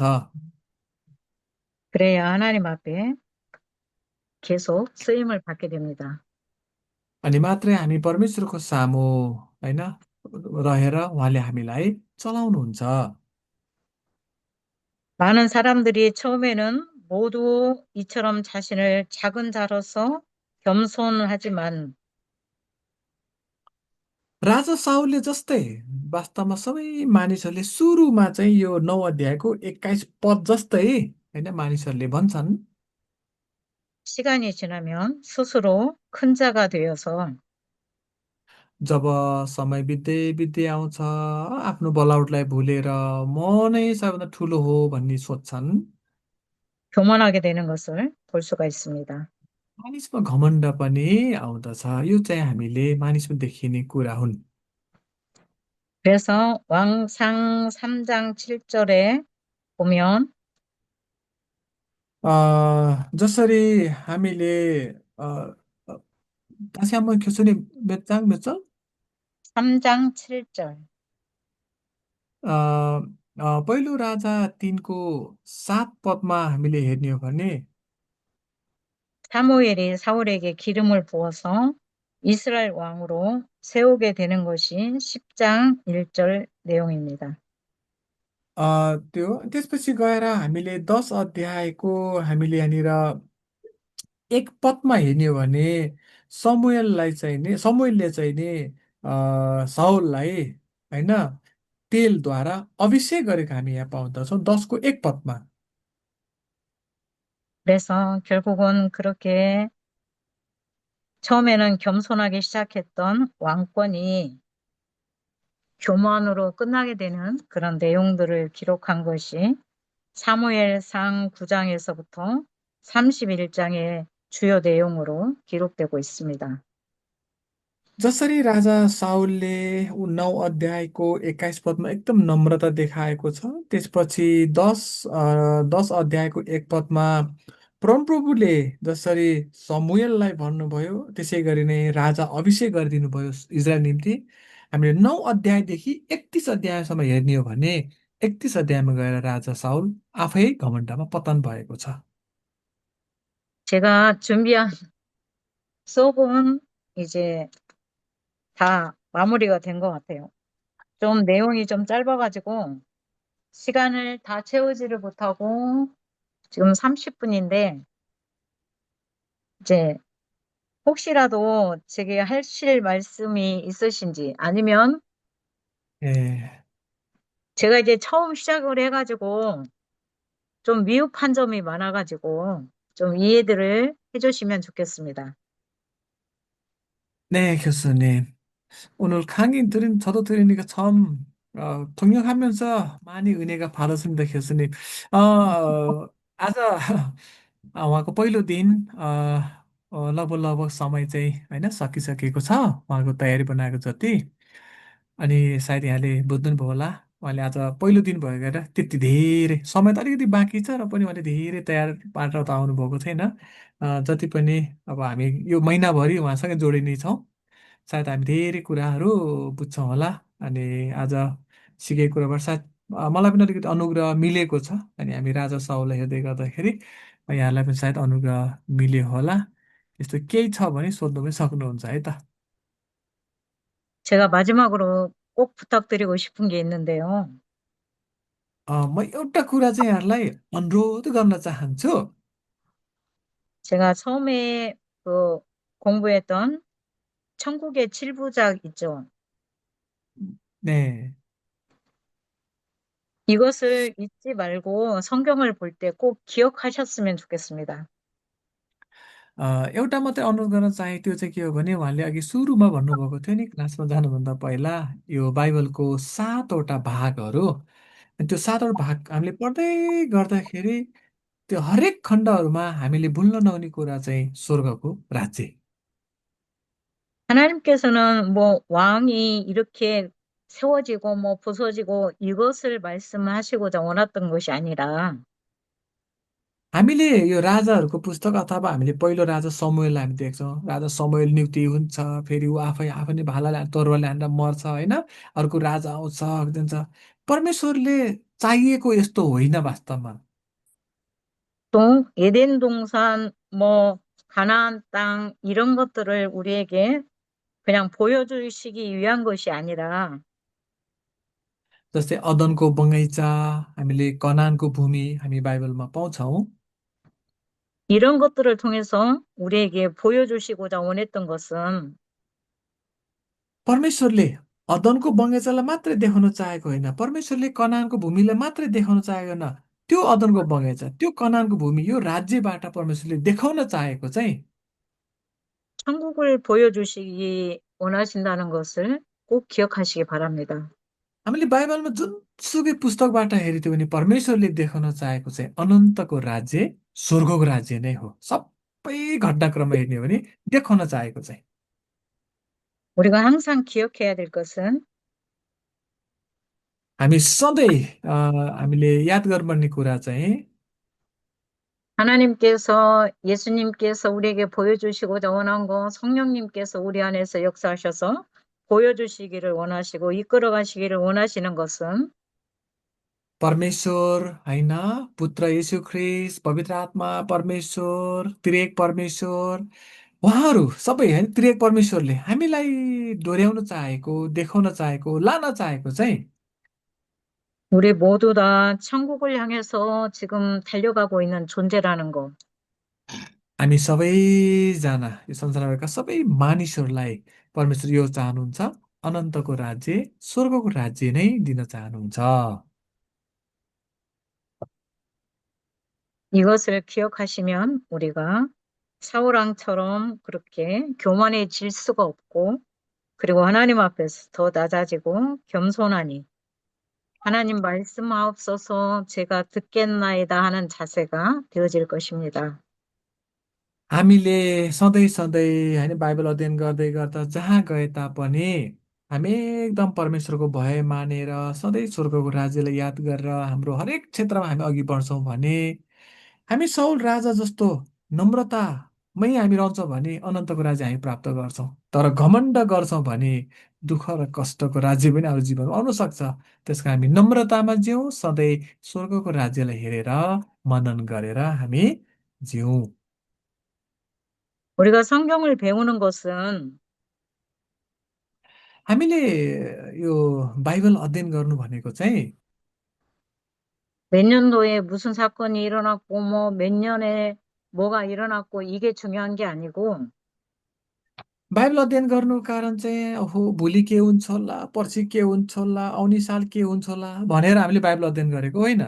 A: 그래야 하나님 앞에 계속 쓰임을 받게 됩니다.
B: अनि मात्रै हामी परमेश्वरको सामु होइन रहेर उहाँले हामीलाई चलाउनुहुन्छ
A: 많은 사람들이 처음에는 모두 이처럼 자신을 작은 자로서 겸손하지만
B: राजा साउलले जस्तै वास्तवमा सबै मानिसहरूले सुरुमा चाहिँ यो 9 अध्यायको 21 पद जस्तै होइन मानिसहरूले भन्छन्
A: 시간이 지나면 스스로 큰 자가 되어서
B: जब समय बित्दै बित्दै आउँछ आफ्नो बलाउटलाई भुलेर म नै सबैभन्दा ठुलो हो भन्ने सोध्छन्
A: 교만하게 되는 것을 볼 수가 있습니다.
B: मानिसमा घमण्ड पनि आउँदछ यो चाहिँ हामीले मानिसमा देखिने कुरा हुन्
A: 그래서 왕상 3장 7절에 보면
B: जसरी हामीले अ, अ, 다시 한번 교수님 몇 장, 몇 절?
A: 3장 7절
B: पहिलो राजा 3को 7 पदमा हामीले हेर्ने हो भने
A: 사무엘이 사울에게 기름을 부어서 이스라엘 왕으로 세우게 되는 것이 10장 1절 내용입니다.
B: त्यो त्यसपछि गएर हामीले 10 अध्यायको हामीले यहाँनिर 1 पदमा हेर्ने हो भने समुएलले चाहिँ नि साउललाई होइन तेलद्वारा अभिषेक गरेको हामी यहाँ पाउँदछौँ 10को 1 पदमा
A: 그래서 결국은 그렇게 처음에는 겸손하게 시작했던 왕권이 교만으로 끝나게 되는 그런 내용들을 기록한 것이 사무엘상 9장에서부터 31장의 주요 내용으로 기록되고 있습니다.
B: जसरी राजा साउलले 9 अध्यायको 21 पदमा एकदम नम्रता देखाएको छ त्यसपछि 10 अध्यायको 1 पदमा परमप्रभुले जसरी समुएललाई भन्नुभयो त्यसै गरी नै राजा अभिषेक गरिदिनु भयो इजरायल निम्ति हामीले 9 अध्यायदेखि 31 अध्यायसम्म हेर्ने हो भने 31 अध्यायमा गएर राजा साउल आफै घमण्डमा पतन भएको छ
A: 제가 준비한 수업은 이제 다 마무리가 된 것 같아요. 좀 내용이 좀 짧아가지고 시간을 다 채우지를 못하고 지금 30분인데 이제 혹시라도 제게 하실 말씀이 있으신지 아니면
B: 예.
A: 제가 이제 처음 시작을 해가지고 좀 미흡한 점이 많아가지고 좀 이해들을 해주시면 좋겠습니다.
B: 네, 교수님. 오늘 강의 저도 들으니까 참, 동역하면서 많이 은혜가 받았습니다, 교수님. आज उहाँको पहिलो दिन लगभग लगभग समय चाहिँ होइन सकिसकेको छ उहाँको तयारी बनाएको जति अनि सायद यहाँले बुझ्नुभयो होला उहाँले आज पहिलो दिन भएर त्यति धेरै समय त अलिकति बाँकी छ र पनि उहाँले धेरै तयार पारेर त आउनुभएको छैन जति पनि अब हामी यो महिनाभरि उहाँसँगै जोडिने छौँ सायद हामी धेरै कुराहरू बुझ्छौँ होला अनि आज सिकेको कुराबाट सायद मलाई पनि अलिकति अनुग्रह मिलेको छ अनि हामी राजा साहुलाई हेर्दै गर्दाखेरि यहाँलाई पनि सायद अनुग्रह मिल्यो होला यस्तो केही छ भने सोध्नु पनि सक्नुहुन्छ है त
A: 제가 마지막으로 꼭 부탁드리고 싶은 게 있는데요.
B: म एउटा कुरा चाहिँ यहाँलाई अनुरोध गर्न चाहन्छु
A: 제가 처음에 그 공부했던 천국의 칠부작 있죠.
B: 네.
A: 이것을 잊지 말고 성경을 볼 때 꼭 기억하셨으면 좋겠습니다.
B: एउटा मात्रै अनुरोध गर्न चाहे त्यो चाहिँ के हो भने उहाँले अघि सुरुमा भन्नुभएको थियो नि क्लासमा जानुभन्दा पहिला यो बाइबलको 7वटा भागहरू अनि त्यो 7वटा भाग हामीले पढ्दै गर्दाखेरि त्यो हरेक खण्डहरूमा हामीले भुल्न नहुने कुरा चाहिँ स्वर्गको राज्य।
A: 하나님께서는 뭐 왕이 이렇게 세워지고 뭐 부서지고 이것을 말씀하시고자 원했던 것이 아니라
B: हामीले यो राजाहरूको पुस्तक अथवा हामीले पहिलो राजा समुएललाई हामी देख्छौँ। राजा समुएल नियुक्ति हुन्छ, फेरि ऊ आफै आफै नै तरुवारले हानेर मर्छ होइन। अर्को राजा आउँछ दिन्छ। परमेश्वरले चाहिएको यस्तो होइन वास्तवमा।
A: 또 에덴 동산 뭐 가나안 땅 이런 것들을 우리에게 그냥 보여주시기 위한 것이 아니라
B: जस्तै अदनको बगैँचा, हामीले कनानको भूमि हामी बाइबलमा पाउँछौँ।
A: 이런 것들을 통해서 우리에게 보여주시고자 원했던 것은
B: परमेश्वरले अदनको बगैँचालाई मात्रै देखाउन चाहेको होइन, परमेश्वरले कनानको भूमिलाई मात्रै देखाउन चाहेको होइन। त्यो अदनको बगैँचा, त्यो कनानको भूमि, यो राज्यबाट परमेश्वरले देखाउन चाहेको चाहिँ
A: 천국을 보여주시기 원하신다는 것을 꼭 기억하시기 바랍니다.
B: हामीले बाइबलमा जुनसुकै पुस्तकबाट हेरिदियो भने परमेश्वरले देखाउन चाहेको चाहिँ अनन्तको राज्य, स्वर्गको राज्य नै हो। सबै घटनाक्रममा हेर्ने हो भने देखाउन चाहेको चाहिँ
A: 우리가 항상 기억해야 될 것은
B: हामी सधैँ हामीले याद गर्नुपर्ने कुरा चाहिँ
A: 예수님께서 우리에게 보여주시고자 원한 거 성령님께서 우리 안에서 역사하셔서 보여주시기를 원하시고 이끌어 가시기를 원하시는 것은
B: परमेश्वर होइन, पुत्र येशू ख्रिस्ट, पवित्र आत्मा परमेश्वर, त्रिएक परमेश्वर, उहाँहरू सबै होइन, त्रिएक परमेश्वरले हामीलाई डोर्याउन चाहेको, देखाउन चाहेको, लान चाहेको चाहिँ
A: 우리 모두 다 천국을 향해서 지금 달려가고 있는 존재라는 거.
B: हामी सबैजना यो संसारमा भएका सबै मानिसहरूलाई परमेश्वर यो चाहनुहुन्छ, अनन्तको राज्य, स्वर्गको राज्य नै दिन चाहनुहुन्छ।
A: 이것을 기억하시면 우리가 사울왕처럼 그렇게 교만해질 수가 없고 그리고 하나님 앞에서 더 낮아지고 겸손하니 하나님 말씀하옵소서 제가 듣겠나이다 하는 자세가 되어질 것입니다.
B: हामीले सधैँ सधैँ होइन बाइबल अध्ययन गर्दै गर्दा जहाँ गए तापनि हामी एकदम परमेश्वरको भय मानेर सधैँ स्वर्गको राज्यलाई याद गरेर हाम्रो हरेक क्षेत्रमा हामी अघि बढ्छौँ भने हामी साउल राजा जस्तो नम्रतामै हामी रहन्छौँ भने अनन्तको राज्य हामी प्राप्त गर्छौँ। तर घमण्ड गर्छौँ भने दुःख र कष्टको राज्य पनि हाम्रो जीवनमा आउन सक्छ। त्यस कारण हामी नम्रतामा जिउँ, सधैँ स्वर्गको राज्यलाई हेरेर मनन गरेर हामी जिउँ।
A: 우리가 성경을 배우는 것은
B: हामीले यो बाइबल अध्ययन गर्नु भनेको चाहिँ
A: 몇 년도에 무슨 사건이 일어났고 뭐 몇 년에 뭐가 일어났고 이게 중요한 게 아니고
B: बाइबल अध्ययन गर्नुको कारण चाहिँ ओहो भोलि के हुन्छ होला, पर्सि के हुन्छ होला, आउने साल के हुन्छ होला भनेर हामीले बाइबल अध्ययन गरेको होइन।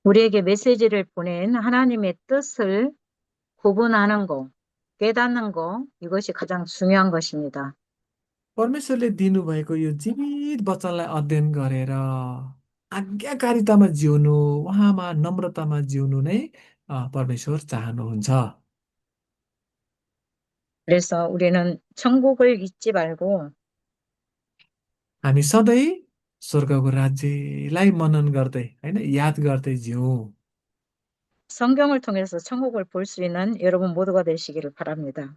A: 우리에게 메시지를 보낸 하나님의 뜻을 구분하는 거, 깨닫는 거, 이것이 가장 중요한 것입니다.
B: परमेश्वरले दिनुभएको यो जीवित वचनलाई अध्ययन गरेर आज्ञाकारितामा जिउनु, उहाँमा नम्रतामा जिउनु नै परमेश्वर चाहनुहुन्छ।
A: 그래서 우리는 천국을 잊지 말고
B: हामी सधैँ स्वर्गको राज्यलाई मनन गर्दै होइन याद गर्दै जिउँ।
A: 성경을 통해서 천국을 볼 수 있는 여러분 모두가 되시기를 바랍니다.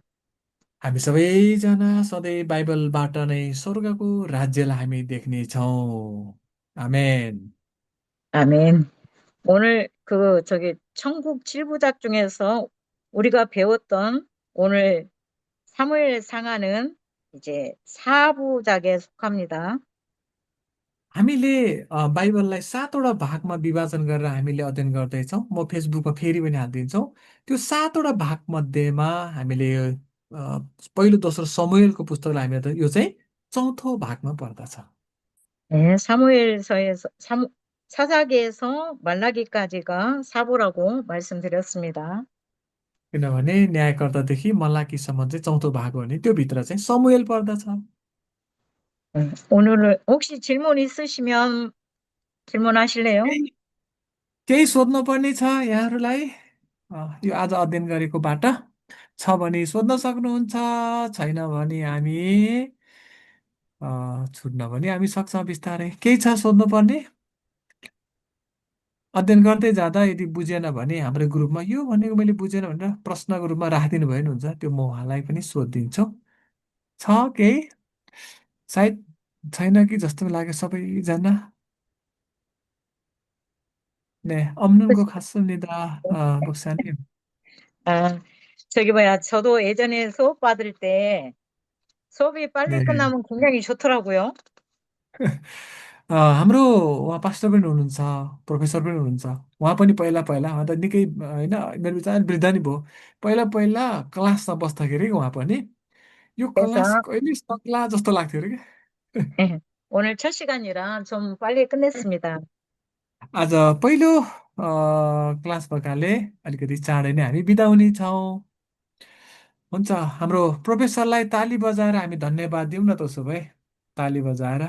B: हामी सबैजना सधैँ बाइबलबाट नै स्वर्गको राज्यलाई हामी देख्नेछौँ। आमेन।
A: 아멘. 오늘 천국 7부작 중에서 우리가 배웠던 오늘 사무엘 상하는 이제 4부작에 속합니다.
B: हामीले बाइबललाई 7वटा भागमा विभाजन गरेर हामीले अध्ययन गर्दैछौँ। म फेसबुकमा फेरि पनि हालिदिन्छौँ। त्यो 7वटा भाग मध्येमा हामीले पहिलो दोस्रो समुएलको पुस्तकलाई हामीले यो चाहिँ चौथो भागमा पर्दछ।
A: 네, 사사기에서 말라기까지가 사부라고 말씀드렸습니다.
B: किनभने न्यायकर्तादेखि मलाकीसम्म चाहिँ चौथो भाग हो भने त्यो भित्र चाहिँ समुएल पर्दछ।
A: 오늘은 혹시 질문 있으시면 질문하실래요?
B: केही केही सोध्नुपर्ने छ यहाँहरूलाई यो आज अध्ययन गरेकोबाट छ भने सोध्न सक्नुहुन्छ, छैन भने हामी छुट्न पनि हामी सक्छौँ बिस्तारै। केही छ सोध्नुपर्ने? अध्ययन गर्दै जाँदा यदि बुझेन भने हाम्रो ग्रुपमा यो भनेको मैले बुझेन भनेर प्रश्नको रूपमा राखिदिनु भयो भने हुन्छ, त्यो म उहाँलाई पनि सोधिदिन्छु। छ केही? सायद छैन कि जस्तो लाग्यो सबैजना। 네, 없는 것 같습니다. 목사님.
A: 아, 저기 뭐야, 저도 예전에 수업 받을 때 수업이 빨리
B: 네.
A: 끝나면 굉장히 좋더라고요.
B: हाम्रो उहाँ पास्टर पनि हुनुहुन्छ, प्रोफेसर पनि हुनुहुन्छ। उहाँ पनि पहिला पहिला उहाँ त निकै होइन, मेरो विचार वृद्ध नि भयो। पहिला पहिला क्लासमा बस्दाखेरि उहाँ पनि यो क्लास
A: 그래서
B: कहिले सक्ला जस्तो लाग्थ्यो अरे क्या।
A: 예, 오늘 첫 시간이라 좀 빨리 끝냈습니다.
B: आज पहिलो क्लास भएकाले अलिकति चाँडै नै हामी बिदा हुनेछौँ। हुन्छ, हाम्रो प्रोफेसरलाई ताली बजाएर हामी धन्यवाद दिउँ न त उसो भए। ताली बजाएर।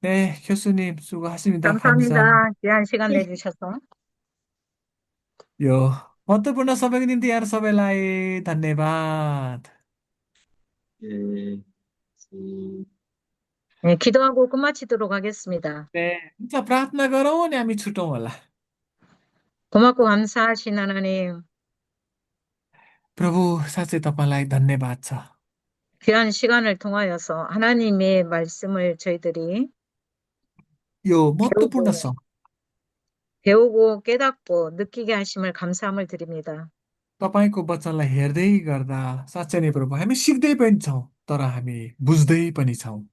B: 네, 교수님 수고하십니다. 감사합니다.
A: 감사합니다. 귀한 시간 내주셔서.
B: यो महत्त्वपूर्ण समयको निम्ति यहाँ सबैलाई धन्यवाद।
A: 네, 기도하고 끝마치도록 하겠습니다.
B: 네, 진짜 प्रार्थना गरौँ अनि हामी छुटौँ होला।
A: 고맙고 감사하신 하나님,
B: प्रभु साँच्चै तपाईँलाई धन्यवाद छ।
A: 귀한 시간을 통하여서 하나님의 말씀을 저희들이
B: यो महत्त्वपूर्ण
A: 배우고,
B: समय
A: 배우고 깨닫고 느끼게 하심을 감사함을 드립니다.
B: तपाईँको वचनलाई हेर्दै गर्दा साँच्चै नै प्रभु हामी सिक्दै पनि छौँ, तर हामी बुझ्दै पनि छौँ।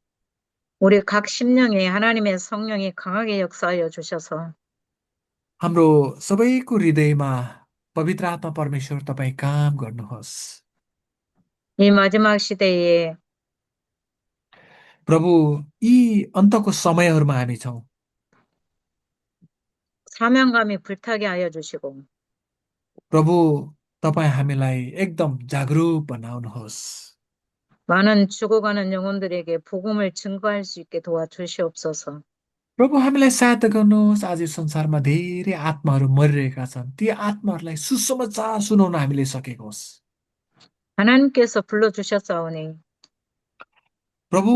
A: 우리 각 심령에 하나님의 성령이 강하게 역사하여 주셔서
B: हाम्रो सबैको हृदयमा पवित्र आत्मा परमेश्वर तपाईँ काम गर्नुहोस्।
A: 이 마지막 시대에
B: प्रभु यी अन्तको समयहरूमा हामी छौँ।
A: 사명감이 불타게 하여 주시고
B: प्रभु तपाईँ हामीलाई एकदम जागरुक बनाउनुहोस्।
A: 많은 죽어가는 영혼들에게 복음을 증거할 수 있게 도와주시옵소서.
B: प्रभु हामीलाई सहायता गर्नुहोस्। आज यो संसारमा धेरै आत्माहरू मरिरहेका छन्, ती आत्माहरूलाई सुसमाचार सुनाउन हामीले सकेको होस्।
A: 하나님께서 불러주셨사오니
B: प्रभु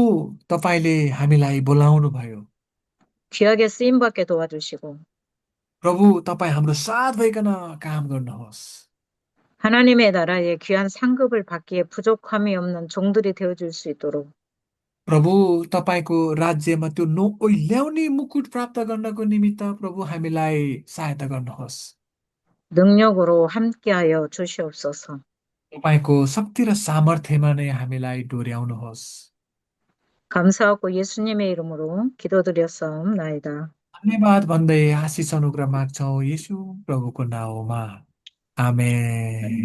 B: तपाईँले हामीलाई बोलाउनु भयो।
A: 귀하게 쓰임받게 도와주시고
B: प्रभु तपाईँ हाम्रो साथ भइकन काम गर्नुहोस्।
A: 하나님의 나라에 귀한 상급을 받기에 부족함이 없는 종들이 되어줄 수 있도록
B: प्रभु तपाईँको राज्यमा त्यो ल्याउने मुकुट प्राप्त गर्नको निमित्त प्रभु हामीलाई सहायता गर्नुहोस्।
A: 능력으로 함께하여 주시옵소서.
B: तपाईँको शक्ति र सामर्थ्यमा नै हामीलाई डोर्याउनुहोस्।
A: 감사하고 예수님의 이름으로 기도드렸사옵나이다.
B: धन्यवाद भन्दै आशिष अनुग्रह माग्छौँ यीशु प्रभुको नाउँमा। आमेन।